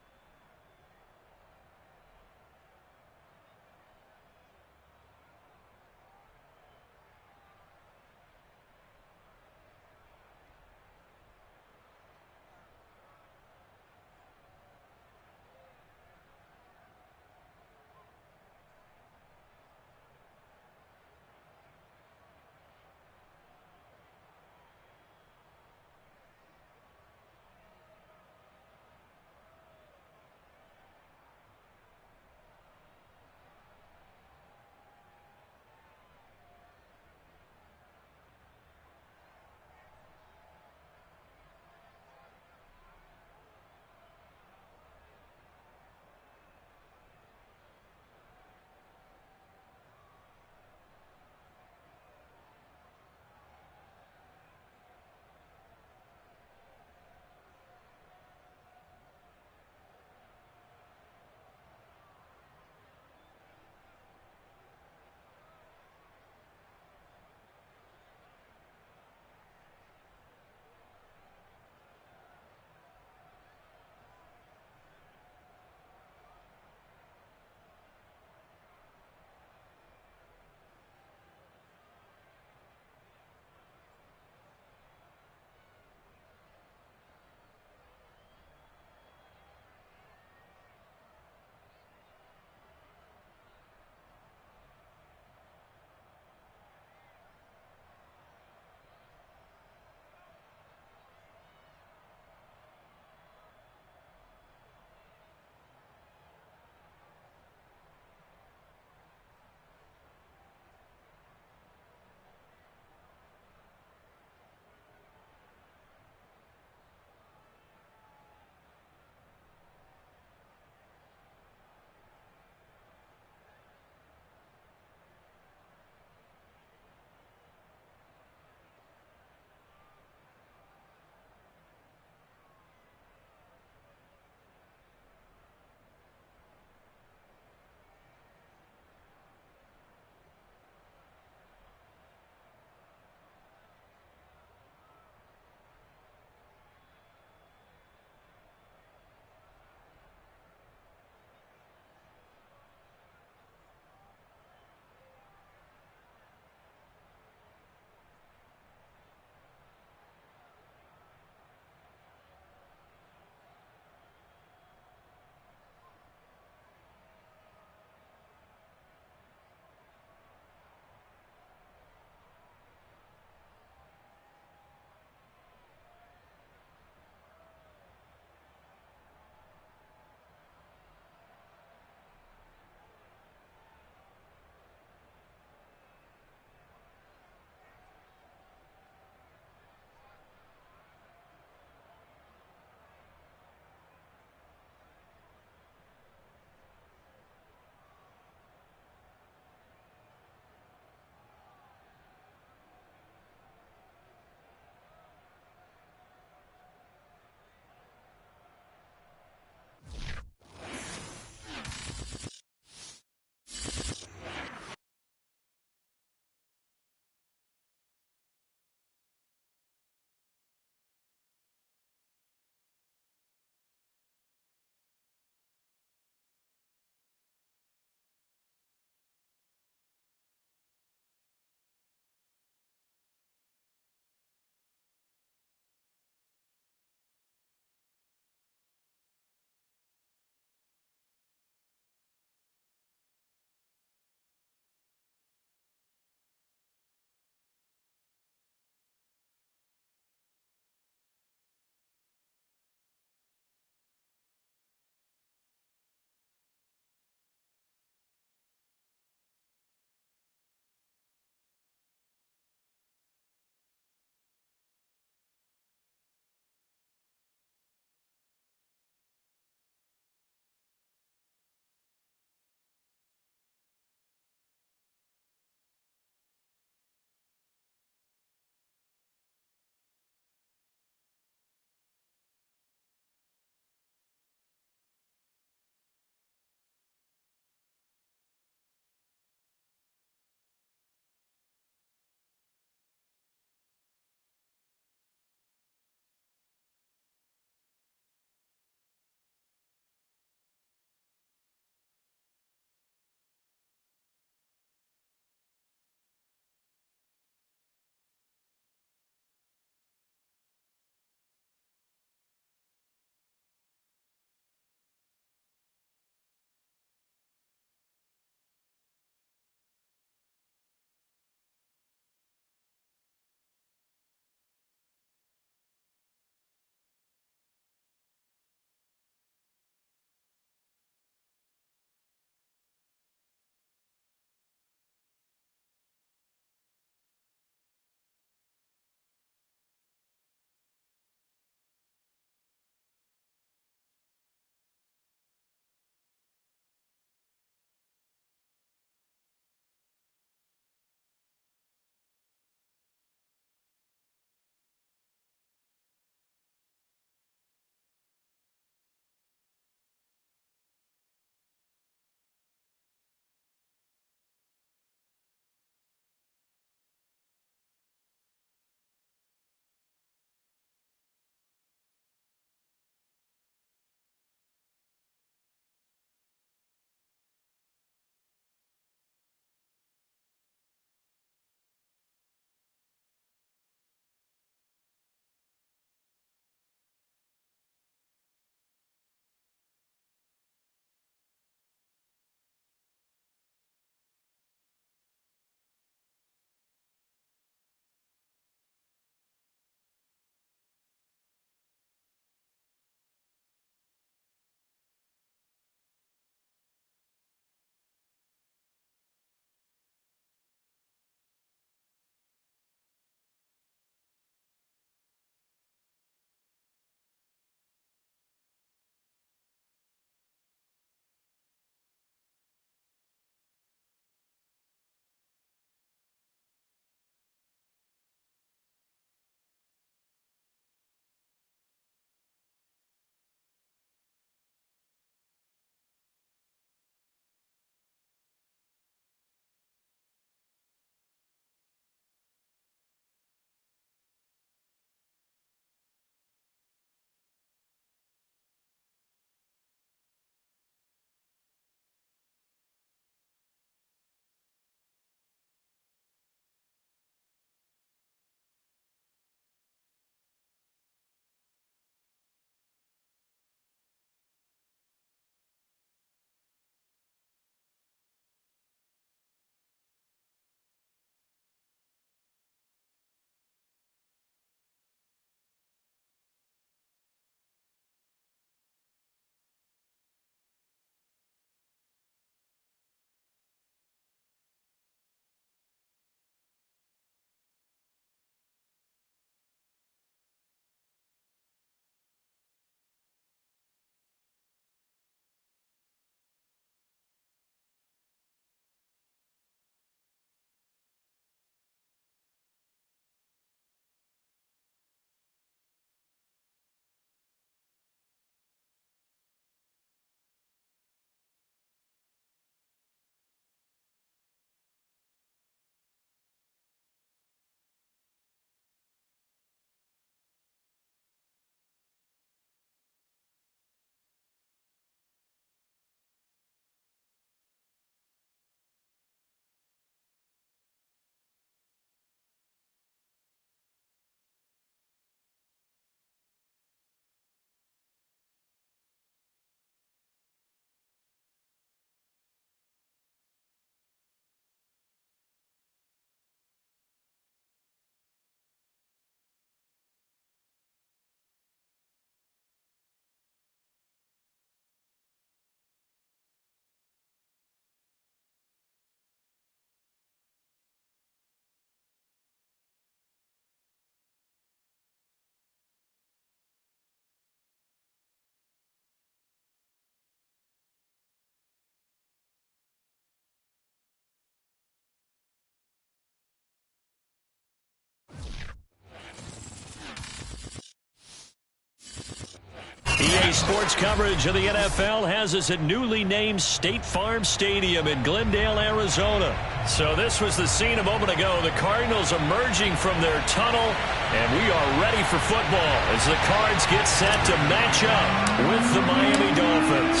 EA Sports coverage of the NFL has us at newly named State Farm Stadium in Glendale, Arizona. So this was the scene a moment ago. The Cardinals emerging from their tunnel, and we are ready for football as the Cards get set to match up with the Miami Dolphins.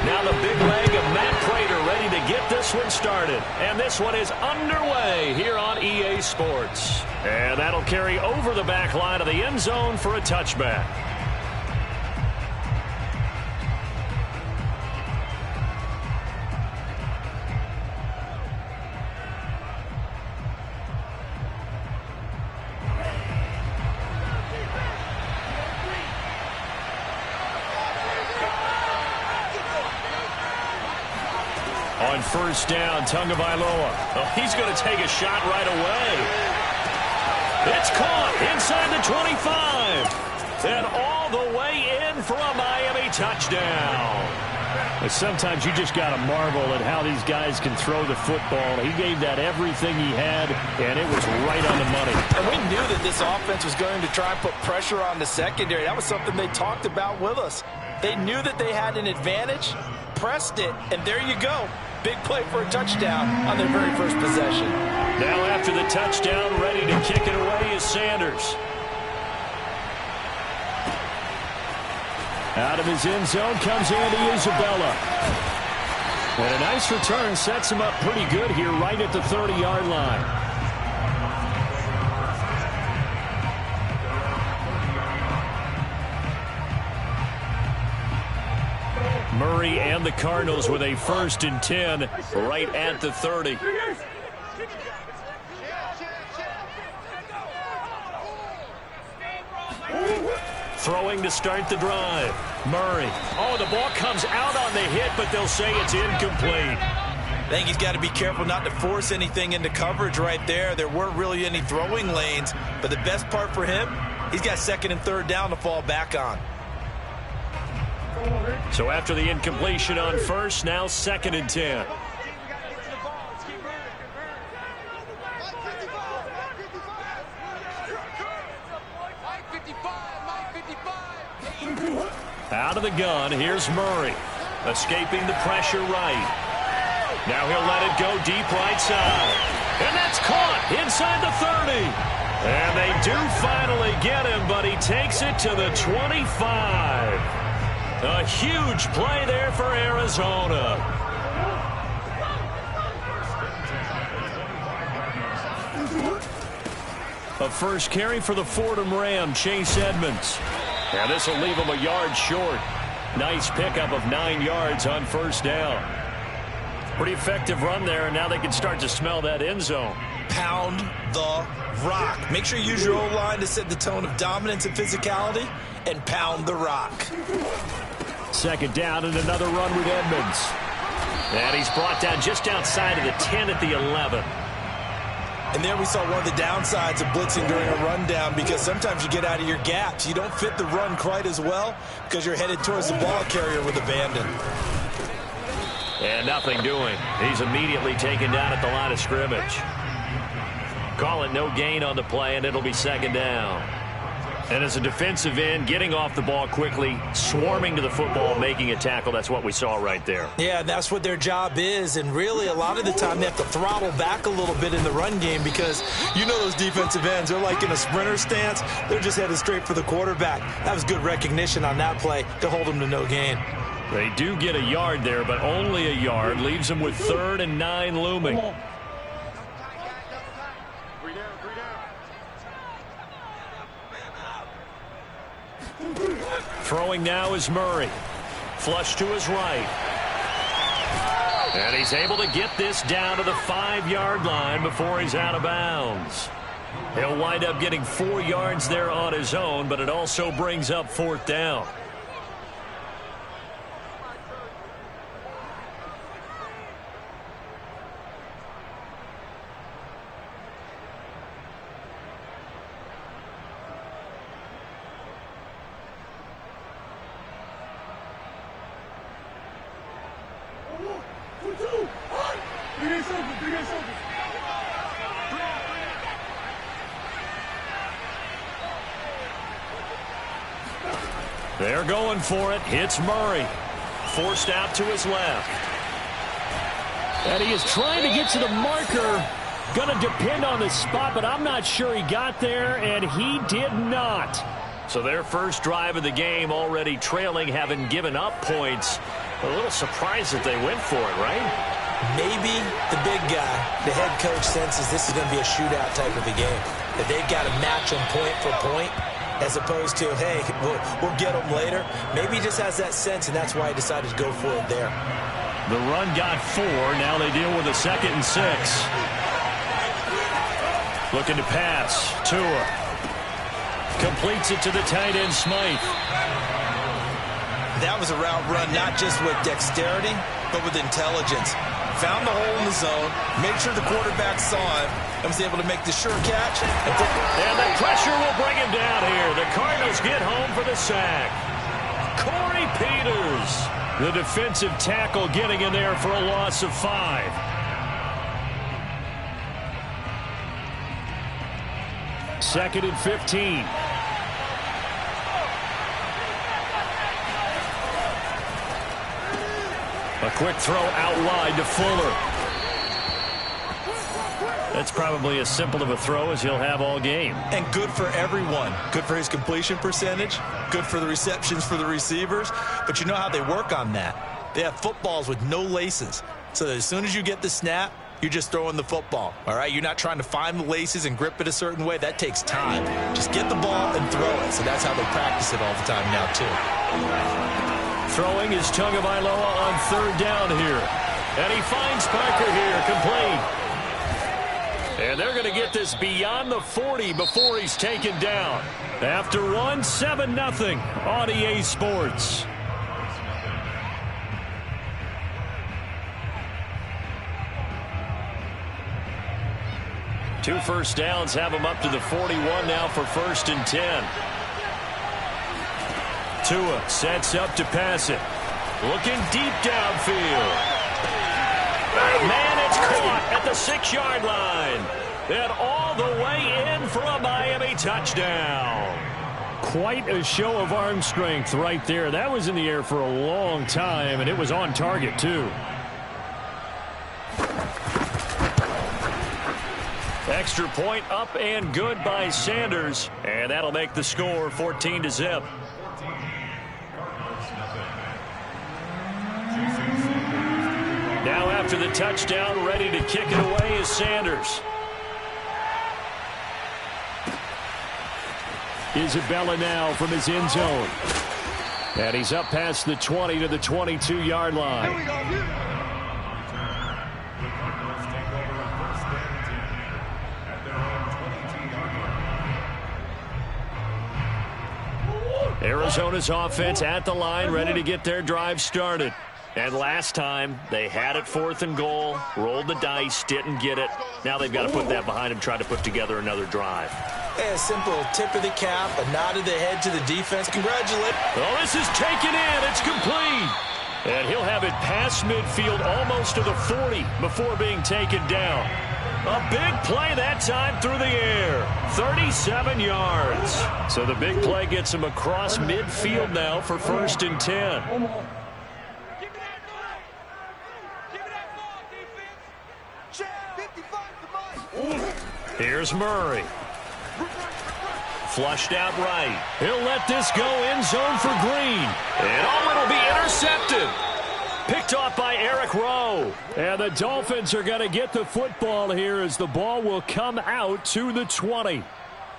Now the big leg of Matt Pratt ready to get this one started. And this one is underway here on EA Sports. And that'll carry over the back line of the end zone for a touchback. On first down, Tagovailoa. Oh, he's going to take a shot right away. It's caught inside the 25. And all the way in for a Miami touchdown. But sometimes you just got to marvel at how these guys can throw the football. He gave that everything he had, and it was right on the money. And we knew that this offense was going to try and put pressure on the secondary. That was something they talked about with us. They knew that they had an advantage, pressed it, and there you go. Big play for a touchdown on their very first possession. Now after the touchdown, ready to kick it away is Sanders. Out of his end zone comes Andy Isabella. And a nice return sets him up pretty good here right at the 30-yard line. Murray and the Cardinals with a 1st and 10 right at the 30. Throwing to start the drive. Murray. Oh, the ball comes out on the hit, but they'll say it's incomplete. I think he's got to be careful not to force anything into coverage right there. There weren't really any throwing lanes, but the best part for him, he's got 2nd and 3rd down to fall back on. So after the incompletion on first, now 2nd and 10. Out of the gun, here's Murray. Escaping the pressure right. Now he'll let it go deep right side. And that's caught inside the 30. And they do finally get him, but he takes it to the 25. A huge play there for Arizona. A first carry for the Fordham Ram, Chase Edmonds. And this will leave him a yard short. Nice pickup of 9 yards on first down. Pretty effective run there, and now they can start to smell that end zone. Pound the rock. Make sure you use your O-line to set the tone of dominance and physicality, and pound the rock. 2nd down and another run with Edmonds. And he's brought down just outside of the 10 at the 11. And there we saw one of the downsides of blitzing during a rundown, because sometimes you get out of your gaps. You don't fit the run quite as well because you're headed towards the ball carrier with abandon. And nothing doing. He's immediately taken down at the line of scrimmage. Call it no gain on the play, and it'll be 2nd down. And as a defensive end, getting off the ball quickly, swarming to the football, making a tackle, that's what we saw right there. Yeah, that's what their job is, and really a lot of the time they have to throttle back a little bit in the run game, because you know those defensive ends, they're like in a sprinter stance. They're just headed straight for the quarterback. That was good recognition on that play to hold them to no gain. They do get a yard there, but only a yard. Leaves them with 3rd and 9 looming. Throwing now is Murray. Flush to his right. And he's able to get this down to the 5-yard line before he's out of bounds. He'll wind up getting 4 yards there on his own, but it also brings up 4th down. They're going for it. Hits Murray. Forced out to his left. And he is trying to get to the marker. Going to depend on the spot, but I'm not sure he got there, and he did not. So their first drive of the game already trailing, having given up points. A little surprised that they went for it, right? Maybe the big guy, the head coach, senses this is going to be a shootout type of a game. That they've got to match them point for point, as opposed to, hey, we'll get them later. Maybe he just has that sense, and that's why he decided to go for it there. The run got 4. Now they deal with a 2nd and 6. Looking to pass. Tua completes it to the tight end, Smythe. That was a route run, not just with dexterity, but with intelligence. Found the hole in the zone, made sure the quarterback saw him, and was able to make the sure catch. And the pressure will bring him down here. The Cardinals get home for the sack. Corey Peters, the defensive tackle, getting in there for a loss of 5. Second and 15. A quick throw out wide to Fuller. That's probably as simple of a throw as he'll have all game. And good for everyone. Good for his completion percentage. Good for the receptions for the receivers. But you know how they work on that. They have footballs with no laces. So that as soon as you get the snap, you're just throwing the football. All right? You're not trying to find the laces and grip it a certain way. That takes time. Just get the ball and throw it. So that's how they practice it all the time now, too. Throwing is Tagovailoa on 3rd down here. And he finds Parker here, complete. And they're going to get this beyond the 40 before he's taken down. After one, 7-0 on EA Sports. Two first downs have him up to the 41 now for 1st and 10. Tua sets up to pass it. Looking deep downfield. Man, it's caught at the 6-yard line. And all the way in for a Miami touchdown. Quite a show of arm strength right there. That was in the air for a long time, and it was on target, too. Extra point up and good by Sanders. And that'll make the score 14-0. Now after the touchdown, ready to kick it away is Sanders. Isabella now from his end zone. And he's up past the 20 to the 22-yard line. Here we go. Arizona's offense at the line, ready to get their drive started. And last time, they had it 4th and goal, rolled the dice, didn't get it. Now they've got to put that behind them, try to put together another drive. Hey, a simple tip of the cap, a nod of the head to the defense. Congratulations. Oh, this is taken in. It's complete. And he'll have it past midfield almost to the 40 before being taken down. A big play that time through the air. 37 yards. So the big play gets him across midfield now for 1st and 10. Here's Murray. Flushed out right. He'll let this go end zone for Green. And it'll be intercepted. Picked off by Eric Rowe. And the Dolphins are going to get the football here as the ball will come out to the 20.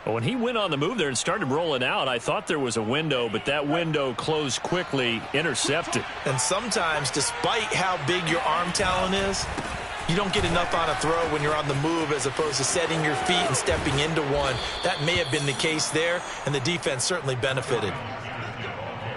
When he went on the move there and started rolling out, I thought there was a window, but that window closed quickly, intercepted. And sometimes, despite how big your arm talent is, you don't get enough on a throw when you're on the move as opposed to setting your feet and stepping into one. That may have been the case there, and the defense certainly benefited.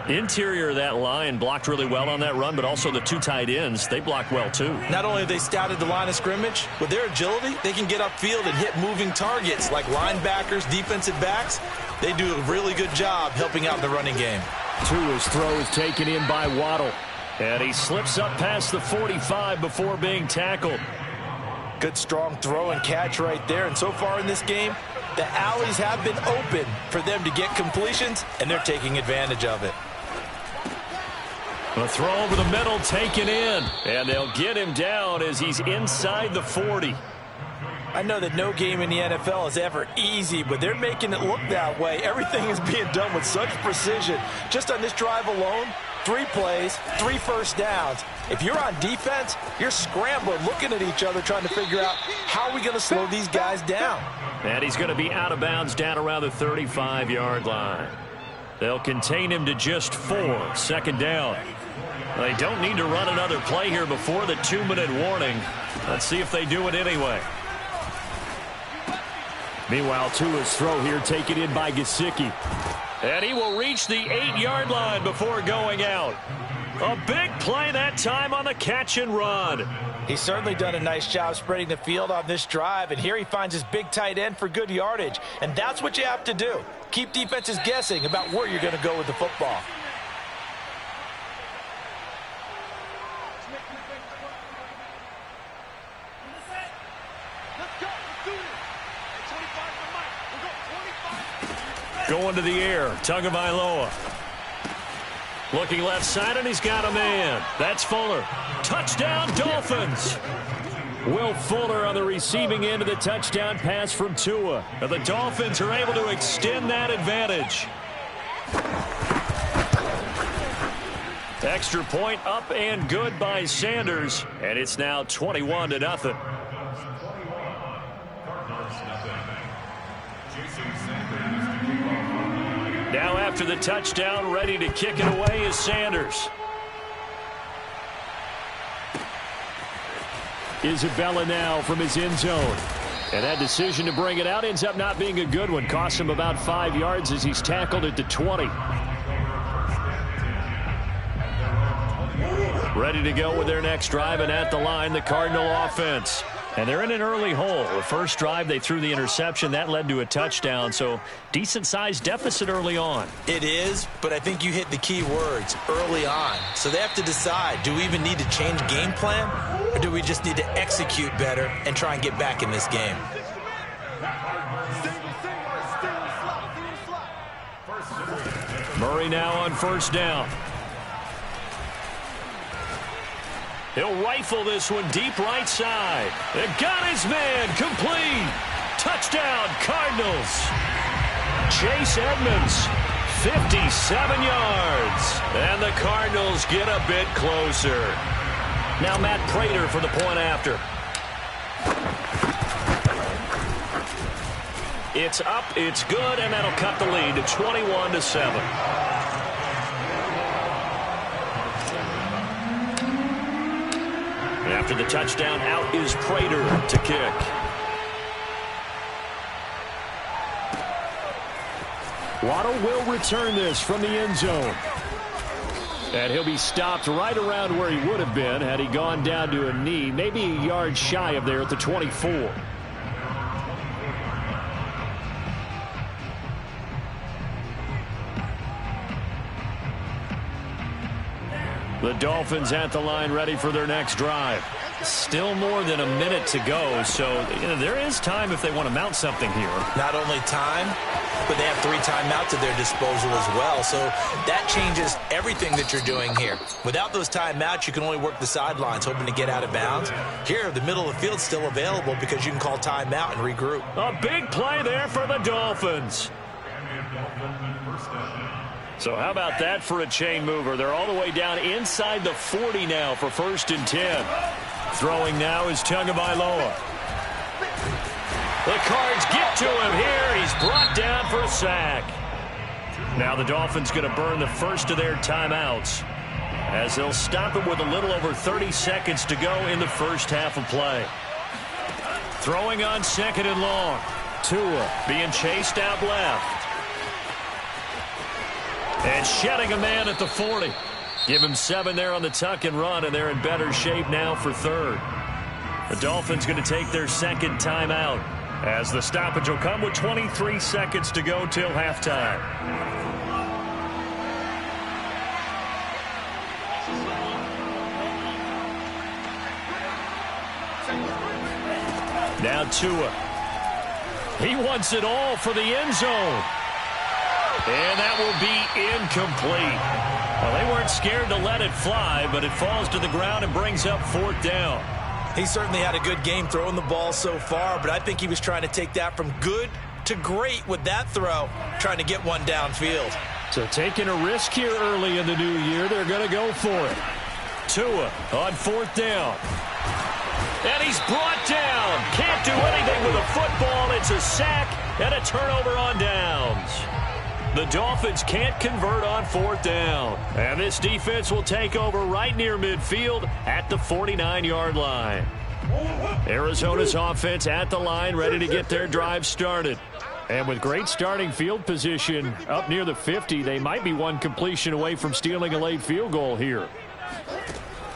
Interior of that line blocked really well on that run, but also the 2 tight ends, they blocked well too. Not only have they scouted the line of scrimmage, with their agility, they can get upfield and hit moving targets like linebackers, defensive backs. They do a really good job helping out in the running game. Tua's throw is taken in by Waddle. And he slips up past the 45 before being tackled. Good strong throw and catch right there. And so far in this game, the alleys have been open for them to get completions, and they're taking advantage of it. A throw over the middle taken in. And they'll get him down as he's inside the 40. I know that no game in the NFL is ever easy, but they're making it look that way. Everything is being done with such precision. Just on this drive alone, 3 plays, 3 first downs. If you're on defense, you're scrambling, looking at each other, trying to figure out how are we going to slow these guys down. And he's going to be out of bounds down around the 35-yard line. They'll contain him to just 4, second down. They don't need to run another play here before the 2-minute warning. Let's see if they do it anyway. Meanwhile, Tua's throw here taken in by Gesicki. And he will reach the 8-yard line before going out. A big play that time on the catch and run. He's certainly done a nice job spreading the field on this drive, and here he finds his big tight end for good yardage. And that's what you have to do. Keep defenses guessing about where you're going to go with the football. Going to the air, Tagovailoa. Looking left side, and he's got a man. That's Fuller. Touchdown, Dolphins. Will Fuller on the receiving end of the touchdown pass from Tua. And the Dolphins are able to extend that advantage. Extra point up and good by Sanders. And it's now 21-0. Now after the touchdown, ready to kick it away is Sanders. Isabella now from his end zone. And that decision to bring it out ends up not being a good one. Costs him about 5 yards as he's tackled at the 20. Ready to go with their next drive, and at the line, the Cardinal offense. And they're in an early hole. The first drive, they threw the interception. That led to a touchdown, so decent-sized deficit early on. It is, but I think you hit the key words, early on. So they have to decide, do we even need to change game plan, or do we just need to execute better and try and get back in this game? Murray now on first down. He'll rifle this one deep right side. It got his man complete. Touchdown, Cardinals. Chase Edmonds, 57 yards. And the Cardinals get a bit closer. Now Matt Prater for the point after. It's up, it's good, and that'll cut the lead to 21-7. After the touchdown, out is Prater to kick. Waddle will return this from the end zone. And he'll be stopped right around where he would have been had he gone down to a knee, maybe a yard shy of there at the 24. The Dolphins at the line ready for their next drive. Still more than a minute to go, so there is time if they want to mount something here. Not only time, but they have 3 timeouts at their disposal as well, so that changes everything that you're doing here. Without those timeouts, you can only work the sidelines, hoping to get out of bounds. Here, the middle of the field's still available because you can call timeout and regroup. A big play there for the Dolphins. So how about that for a chain mover? They're all the way down inside the 40 now for 1st and 10. Throwing now is Tagovailoa. The Cards get to him here. He's brought down for a sack. Now the Dolphins going to burn the first of their timeouts as they'll stop him with a little over 30 seconds to go in the first half of play. Throwing on 2nd and long. Tua being chased out left. And shedding a man at the 40. Give him 7 there on the tuck and run, and they're in better shape now for 3rd. The Dolphins going to take their 2nd timeout as the stoppage will come with 23 seconds to go till halftime. Now Tua. He wants it all for the end zone. And that will be incomplete. Well, they weren't scared to let it fly, but it falls to the ground and brings up 4th down. He certainly had a good game throwing the ball so far, but I think he was trying to take that from good to great with that throw, trying to get one downfield. So taking a risk here early in the new year, they're going to go for it. Tua on 4th down. And he's brought down. Can't do anything with a football. It's a sack and a turnover on downs. The Dolphins can't convert on 4th down. And this defense will take over right near midfield at the 49-yard line. Arizona's offense at the line, ready to get their drive started. And with great starting field position up near the 50, they might be one completion away from stealing a late field goal here.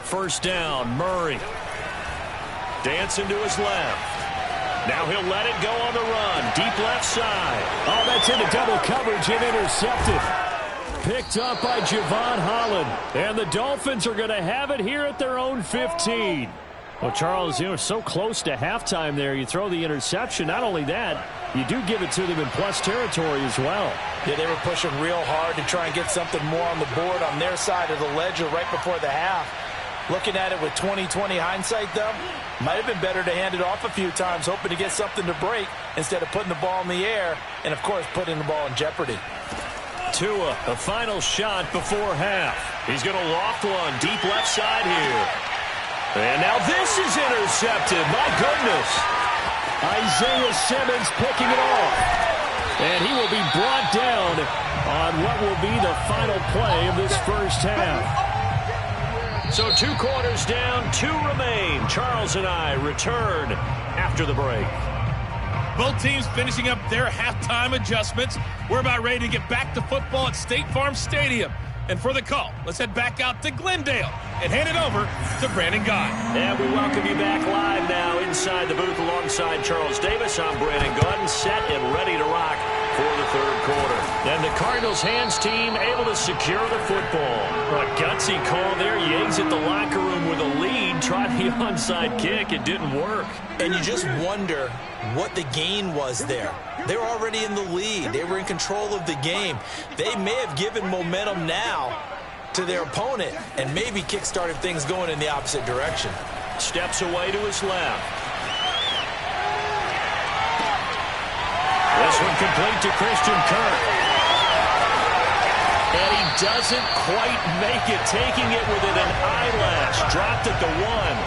1st down, Murray. Dancing to his left. Now he'll let it go on the run. Deep left side. Oh, that's into double coverage and intercepted. Picked up by Javon Holland. And the Dolphins are going to have it here at their own 15. Well, Charles, you know, so close to halftime there. You throw the interception. Not only that, you do give it to them in plus territory as well. Yeah, they were pushing real hard to try and get something more on the board on their side of the ledger right before the half. Looking at it with 20/20 hindsight, though, might have been better to hand it off a few times, hoping to get something to break instead of putting the ball in the air and, of course, putting the ball in jeopardy. Tua, a final shot before half. He's going to loft one deep left side here. And now this is intercepted. My goodness. Isaiah Simmons picking it off. And he will be brought down on what will be the final play of this first half. So 2 quarters down, 2 remain. Charles and I return after the break. Both teams finishing up their halftime adjustments. We're about ready to get back to football at State Farm Stadium. And for the call, let's head back out to Glendale and hand it over to Brandon Guy. And we welcome you back live now inside the booth alongside Charles Davis. I'm Brandon Gunn, set and ready to rock for the 3rd quarter. And the Cardinals hands team able to secure the football. A gutsy call there. You exit the locker room with a lead. Tried the onside kick. It didn't work. And you just wonder what the gain was there. They were already in the lead. They were in control of the game. They may have given momentum now to their opponent and maybe kick-started things going in the opposite direction. Steps away to his left. This one complete to Christian Kirk. And he doesn't quite make it, taking it within an eyelash. Dropped at the 1.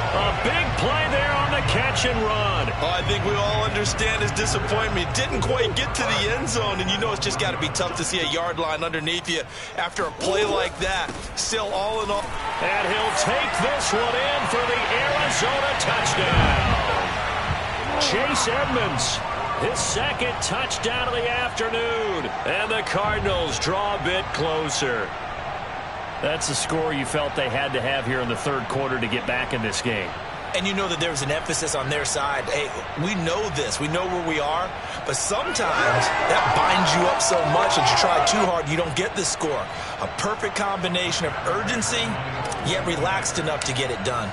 A big play there on the catch and run. Oh, I think we all understand his disappointment. Didn't quite get to the end zone, and you know it's just got to be tough to see a yard line underneath you after a play like that. Still all in all. And he'll take this one in for the Arizona touchdown. Chase Edmonds, his 2nd touchdown of the afternoon. And the Cardinals draw a bit closer. That's the score you felt they had to have here in the 3rd quarter to get back in this game. And you know that there was an emphasis on their side. Hey, we know this. We know where we are. But sometimes that binds you up so much that you try too hard, you don't get the score. A perfect combination of urgency, yet relaxed enough to get it done.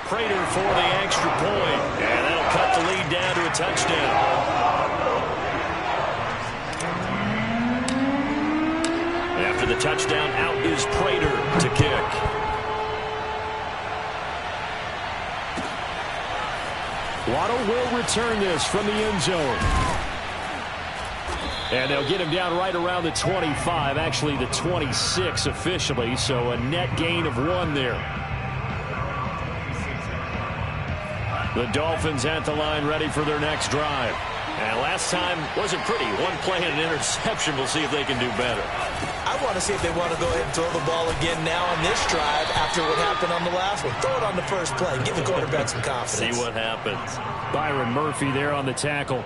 Prater for the extra point. And that'll cut the lead down to a touchdown. After the touchdown, out is Prater to kick. Waddle will return this from the end zone. And they'll get him down right around the 25, actually the 26 officially, so a net gain of 1 there. The Dolphins at the line ready for their next drive. And last time wasn't pretty. 1 play and an interception. We'll see if they can do better. I want to see if they want to go ahead and throw the ball again now on this drive after what happened on the last one. Throw it on the first play. Give the quarterback some confidence. See what happens. Byron Murphy there on the tackle.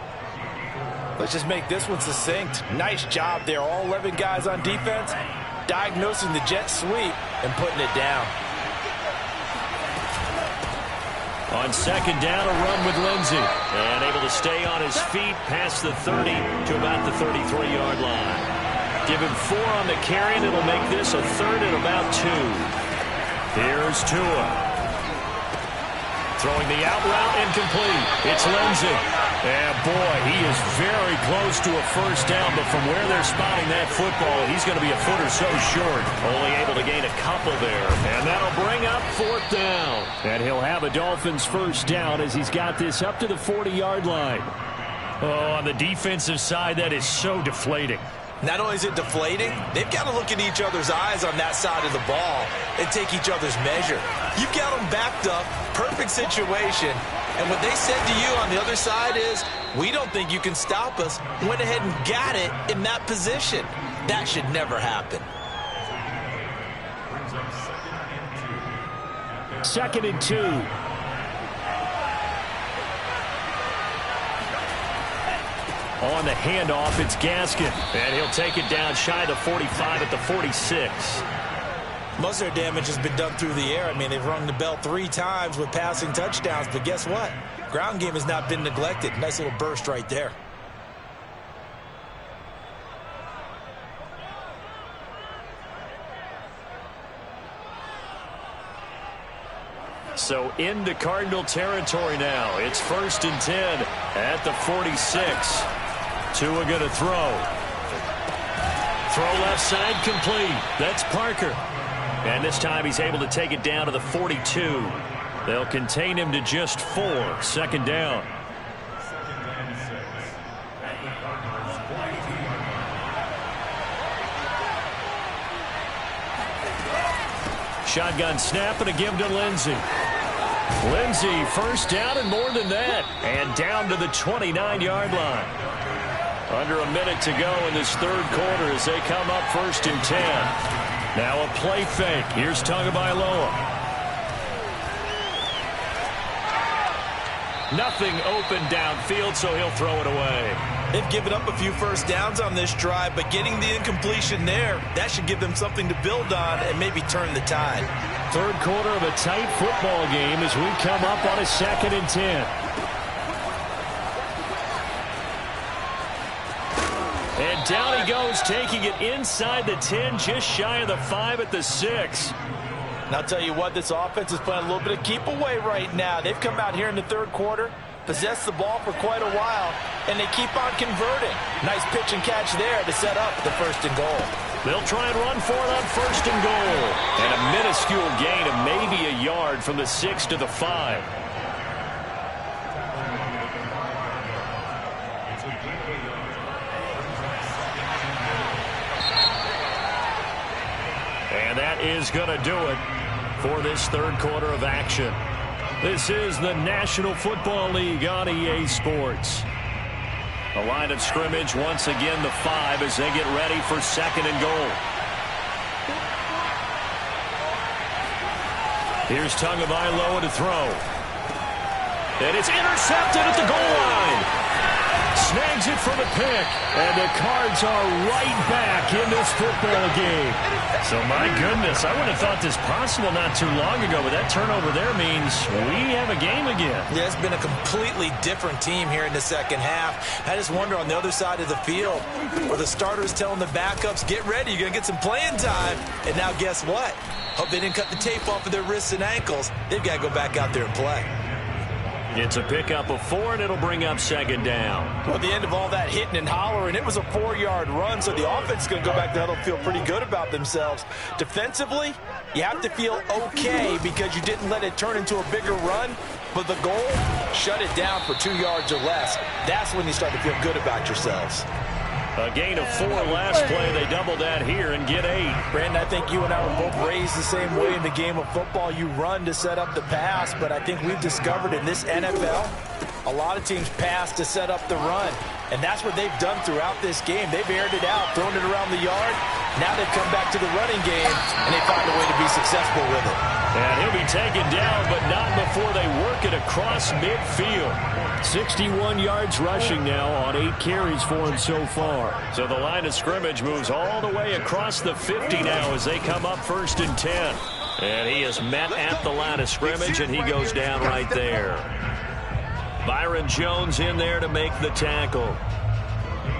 Let's just make this one succinct. Nice job there. All 11 guys on defense diagnosing the jet sweep and putting it down. On 2nd down, a run with Lindsey. And able to stay on his feet past the 30 to about the 33-yard line. Give him 4 on the carry, and it'll make this a 3rd and about 2. Here's Tua. Throwing the out route incomplete. It's Lindsey. And boy, he is very close to a first down, but from where they're spotting that football, he's going to be a foot or so short. Only able to gain a couple there. And that'll bring up fourth down. And he'll have a Dolphins first down as he's got this up to the 40-yard line. Oh, on the defensive side, that is so deflating. Not only is it deflating, they've got to look in each other's eyes on that side of the ball and take each other's measure. You've got them backed up, perfect situation, and what they said to you on the other side is, we don't think you can stop us. Went ahead and got it in that position. That should never happen. 2nd and 2. On the handoff, it's Gaskin. And he'll take it down shy of the 45 at the 46. Most of their damage has been done through the air. I mean, they've rung the bell 3 times with passing touchdowns. But guess what? Ground game has not been neglected. Nice little burst right there. So into Cardinal territory now. It's 1st and 10 at the 46. Tua going to throw. Throw left side complete. That's Parker. And this time he's able to take it down to the 42. They'll contain him to just 4. 2nd down. Shotgun snap and a give to Lindsey. Lindsey, first down and more than that. And down to the 29-yard line. Under a minute to go in this 3rd quarter as they come up 1st and 10. Now a play fake. Here's Tagovailoa. Nothing open downfield, so he'll throw it away. They've given up a few first downs on this drive, but getting the incompletion there, that should give them something to build on and maybe turn the tide. 3rd quarter of a tight football game as we come up on a 2nd and 10. And down he goes, taking it inside the 10, just shy of the 5 at the 6. And I'll tell you what, this offense is playing a little bit of keep away right now. They've come out here in the 3rd quarter, possessed the ball for quite a while, and they keep on converting. Nice pitch and catch there to set up the 1st and goal. They'll try and run for it on 1st and goal. And a minuscule gain of maybe a yard from the 6 to the 5. And that is going to do it for this 3rd quarter of action. This is the National Football League on EA Sports. A line of scrimmage, once again the 5 as they get ready for 2nd and goal. Here's Tagovailoa to throw. And it's intercepted at the goal line. Snags it for the pick. And the Cards are right back in this football game. So, my goodness, I wouldn't have thought this possible not too long ago, but that turnover there means we have a game again. Yeah, it's been a completely different team here in the 2nd half. I just wonder on the other side of the field where the starters telling the backups, get ready, you're going to get some playing time. And now guess what? Hope they didn't cut the tape off of their wrists and ankles. They've got to go back out there and play. It's a pickup of 4, and it'll bring up 2nd down. Well, at the end of all that hitting and hollering, it was a 4-yard run, so the offense is going to go back there. They'll feel pretty good about themselves. Defensively, you have to feel okay because you didn't let it turn into a bigger run, but the goal, shut it down for 2 yards or less. That's when you start to feel good about yourselves. A gain of 4 last play. They double that here and get 8. Brandon, I think you and I were both raised the same way in the game of football. You run to set up the pass, but I think we've discovered in this NFL, a lot of teams pass to set up the run. And that's what they've done throughout this game. They've aired it out, thrown it around the yard. Now they've come back to the running game, and they find a way to be successful with it. And he'll be taken down, but not before they work it across midfield. 61 yards rushing now on 8 carries for him so far. So the line of scrimmage moves all the way across the 50 now as they come up 1st and 10. And he is met at the line of scrimmage, and he goes down right there. Byron Jones in there to make the tackle.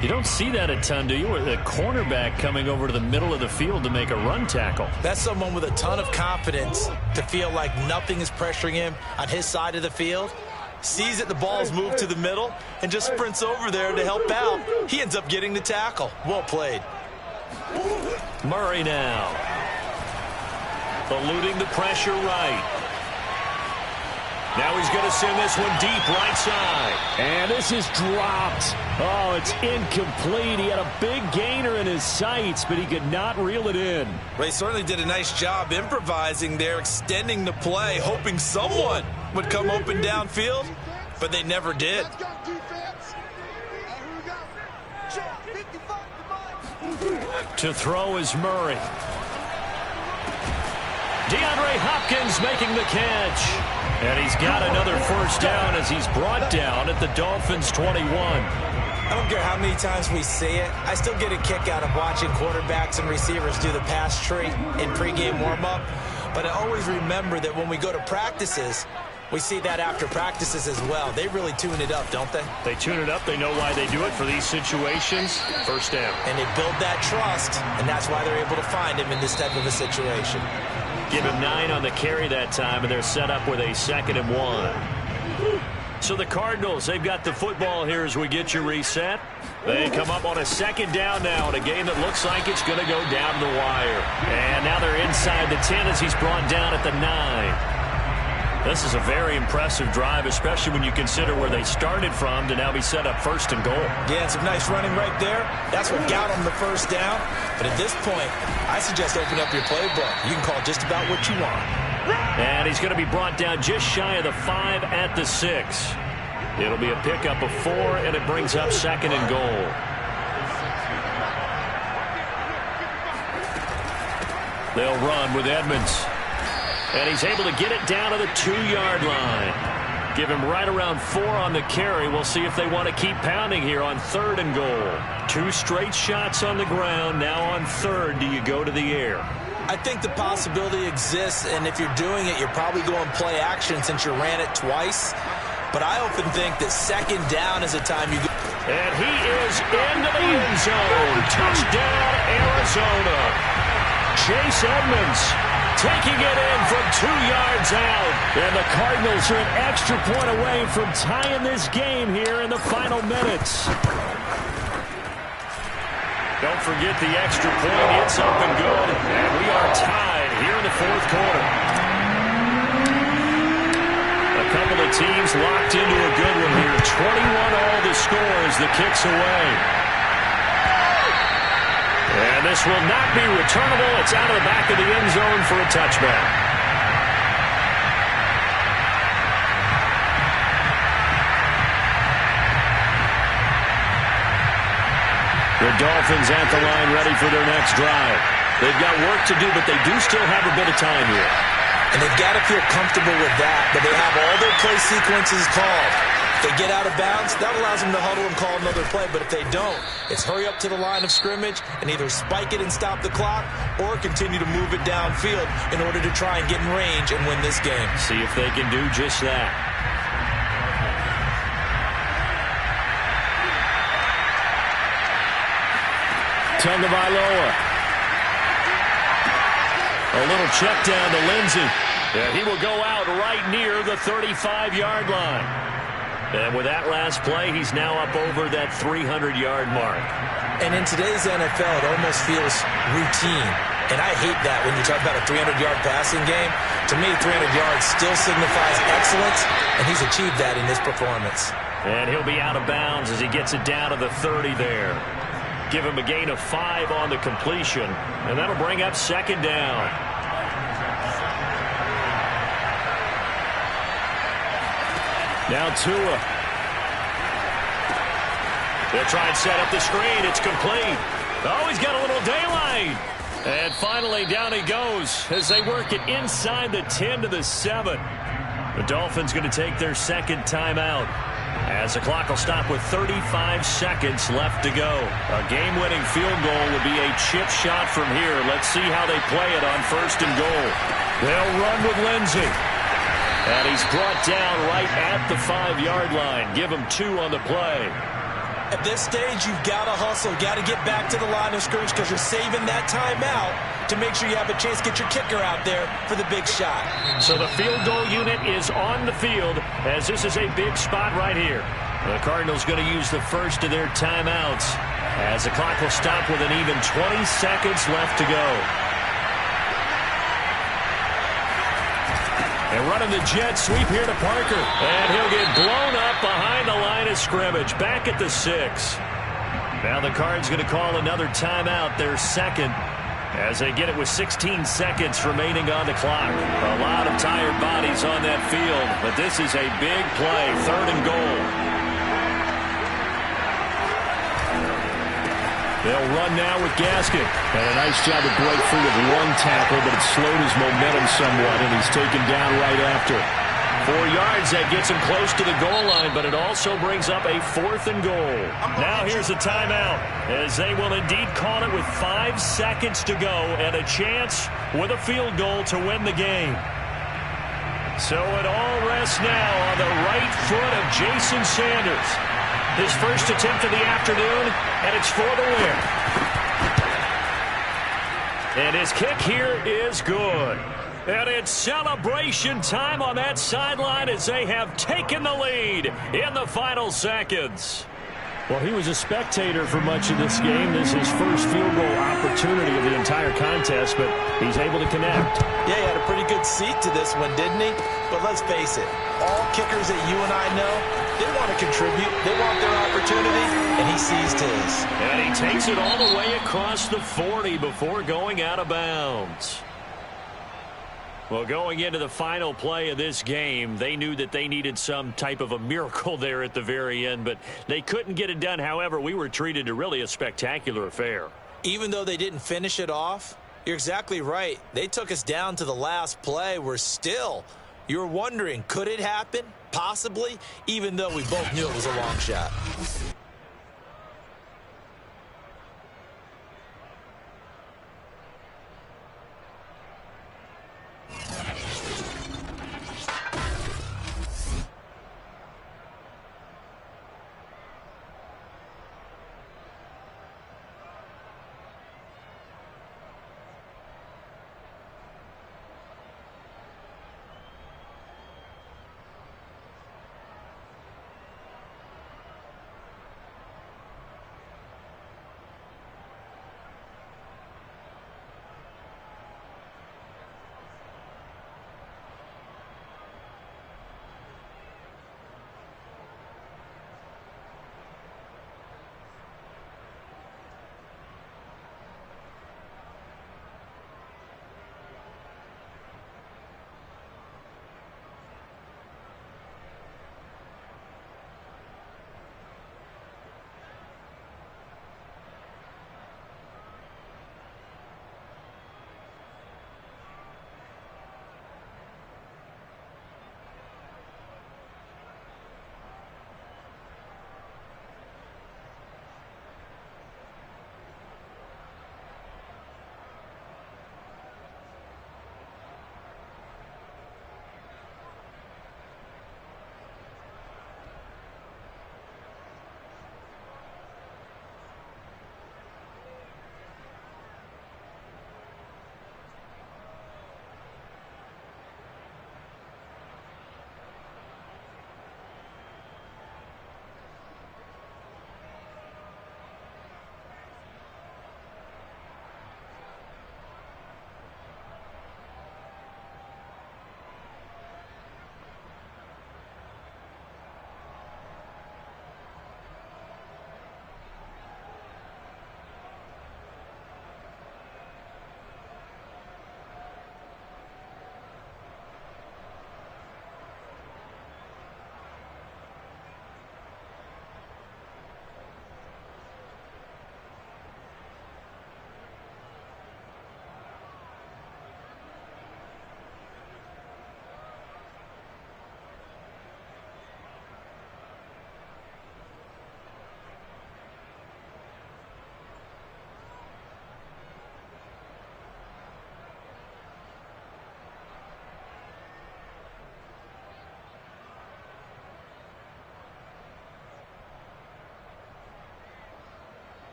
You don't see that a ton, do you? A cornerback coming over to the middle of the field to make a run tackle. That's someone with a ton of confidence to feel like nothing is pressuring him on his side of the field. sees that the ball's moved to the middle, and just sprints over there to help out. He ends up getting the tackle. Well played. Murray now. Eluding the pressure right. Now he's going to send this one deep right side. And this is dropped. Oh, it's incomplete. He had a big gainer in his sights, but he could not reel it in. Ray certainly did a nice job improvising there, extending the play, hoping someone would come open downfield, but they never did. Let's go, defense. Here we go. Check, 55, come on. To throw is Murray. DeAndre Hopkins making the catch. And he's got another first down as he's brought down at the Dolphins' 21. I don't care how many times we see it. I still get a kick out of watching quarterbacks and receivers do the pass tree in pregame warm-up. But I always remember that when we go to practices, we see that after practices as well. They really tune it up, don't they? They tune it up. They know why they do it for these situations. First down. And they build that trust, and that's why they're able to find him in this type of a situation. Give him 9 on the carry that time, and they're set up with a 2nd and 1. So the Cardinals, they've got the football here as we get you reset. They come up on a 2nd down now in a game that looks like it's going to go down the wire. And now they're inside the 10 as he's brought down at the 9. This is a very impressive drive, especially when you consider where they started from to now be set up 1st and goal. Yeah, some nice running right there. That's what got them the first down. But at this point, I suggest open up your playbook. You can call just about what you want. And he's going to be brought down just shy of the 5 at the 6. It'll be a pickup of 4, and it brings up 2nd and goal. They'll run with Edmonds. And he's able to get it down to the 2-yard line. Give him right around 4 on the carry. We'll see if they want to keep pounding here on 3rd and goal. 2 straight shots on the ground. Now on 3rd, do you go to the air? I think the possibility exists, and if you're doing it, you're probably going play action since you ran it twice. But I often think that 2nd down is a time you go. And he is into the end zone. Touchdown, Arizona. Chase Edmonds taking it in from 2 yards out. And the Cardinals are an extra point away from tying this game here in the final minutes. Don't forget the extra point. It's up and good. And we are tied here in the 4th quarter. A couple of teams locked into a good one here. 21-all the score as the kick's away. And this will not be returnable. It's out of the back of the end zone for a touchback. The Dolphins at the line ready for their next drive. They've got work to do, but they do still have a bit of time here. And they've got to feel comfortable with that they have all their play sequences called. If they get out of bounds, that allows them to huddle and call another play. But if they don't, it's hurry up to the line of scrimmage and either spike it and stop the clock or continue to move it downfield in order to try and get in range and win this game. See if they can do just that. Tagovailoa. A little check down to Lindsey. And he will go out right near the 35-yard line. And with that last play, he's now up over that 300-yard mark. And in today's NFL, it almost feels routine. And I hate that when you talk about a 300-yard passing game. To me, 300 yards still signifies excellence, and he's achieved that in this performance. And he'll be out of bounds as he gets it down to the 30 there. Give him a gain of 5 on the completion, and that'll bring up 2nd down. Now Tua. They'll try and set up the screen. It's complete. Oh, he's got a little daylight. And finally, down he goes as they work it inside the 10 to the 7. The Dolphins going to take their 2nd timeout as the clock will stop with 35 seconds left to go. A game-winning field goal will be a chip shot from here. Let's see how they play it on 1st and goal. They'll run with Lindsey. And he's brought down right at the 5-yard line. Give him 2 on the play. At this stage, you've got to hustle, got to get back to the line of scrimmage because you're saving that timeout to make sure you have a chance to get your kicker out there for the big shot. So the field goal unit is on the field as this is a big spot right here. The Cardinals going to use the first of their timeouts as the clock will stop with an even 20 seconds left to go. And running the jet sweep here to Parker. And he'll get blown up behind the line of scrimmage. Back at the 6. Now the Cards going to call another timeout, their second, as they get it with 16 seconds remaining on the clock. A lot of tired bodies on that field, but this is a big play, 3rd and goal. They'll run now with Gaskin. And a nice job to break free of one tackle, but it slowed his momentum somewhat, and he's taken down right after. 4 yards, that gets him close to the goal line, but it also brings up a 4th and goal. Now here's a timeout, as they will indeed call it with 5 seconds to go and a chance with a field goal to win the game. So it all rests now on the right foot of Jason Sanders. His first attempt of the afternoon, and it's for the win. And his kick here is good. And it's celebration time on that sideline as they have taken the lead in the final seconds. Well, he was a spectator for much of this game. This is his first field goal opportunity of the entire contest, but he's able to connect. Yeah, he had a pretty good seat to this one, didn't he? But let's face it, all kickers that you and I know, they want to contribute. They want their opportunity, and he seized his. And he takes it all the way across the 40 before going out of bounds. Well, going into the final play of this game, they knew that they needed some type of a miracle there at the very end, but they couldn't get it done. However, we were treated to really a spectacular affair. Even though they didn't finish it off, you're exactly right. They took us down to the last play. We're still, you were wondering, could it happen? Possibly, even though we both knew it was a long shot.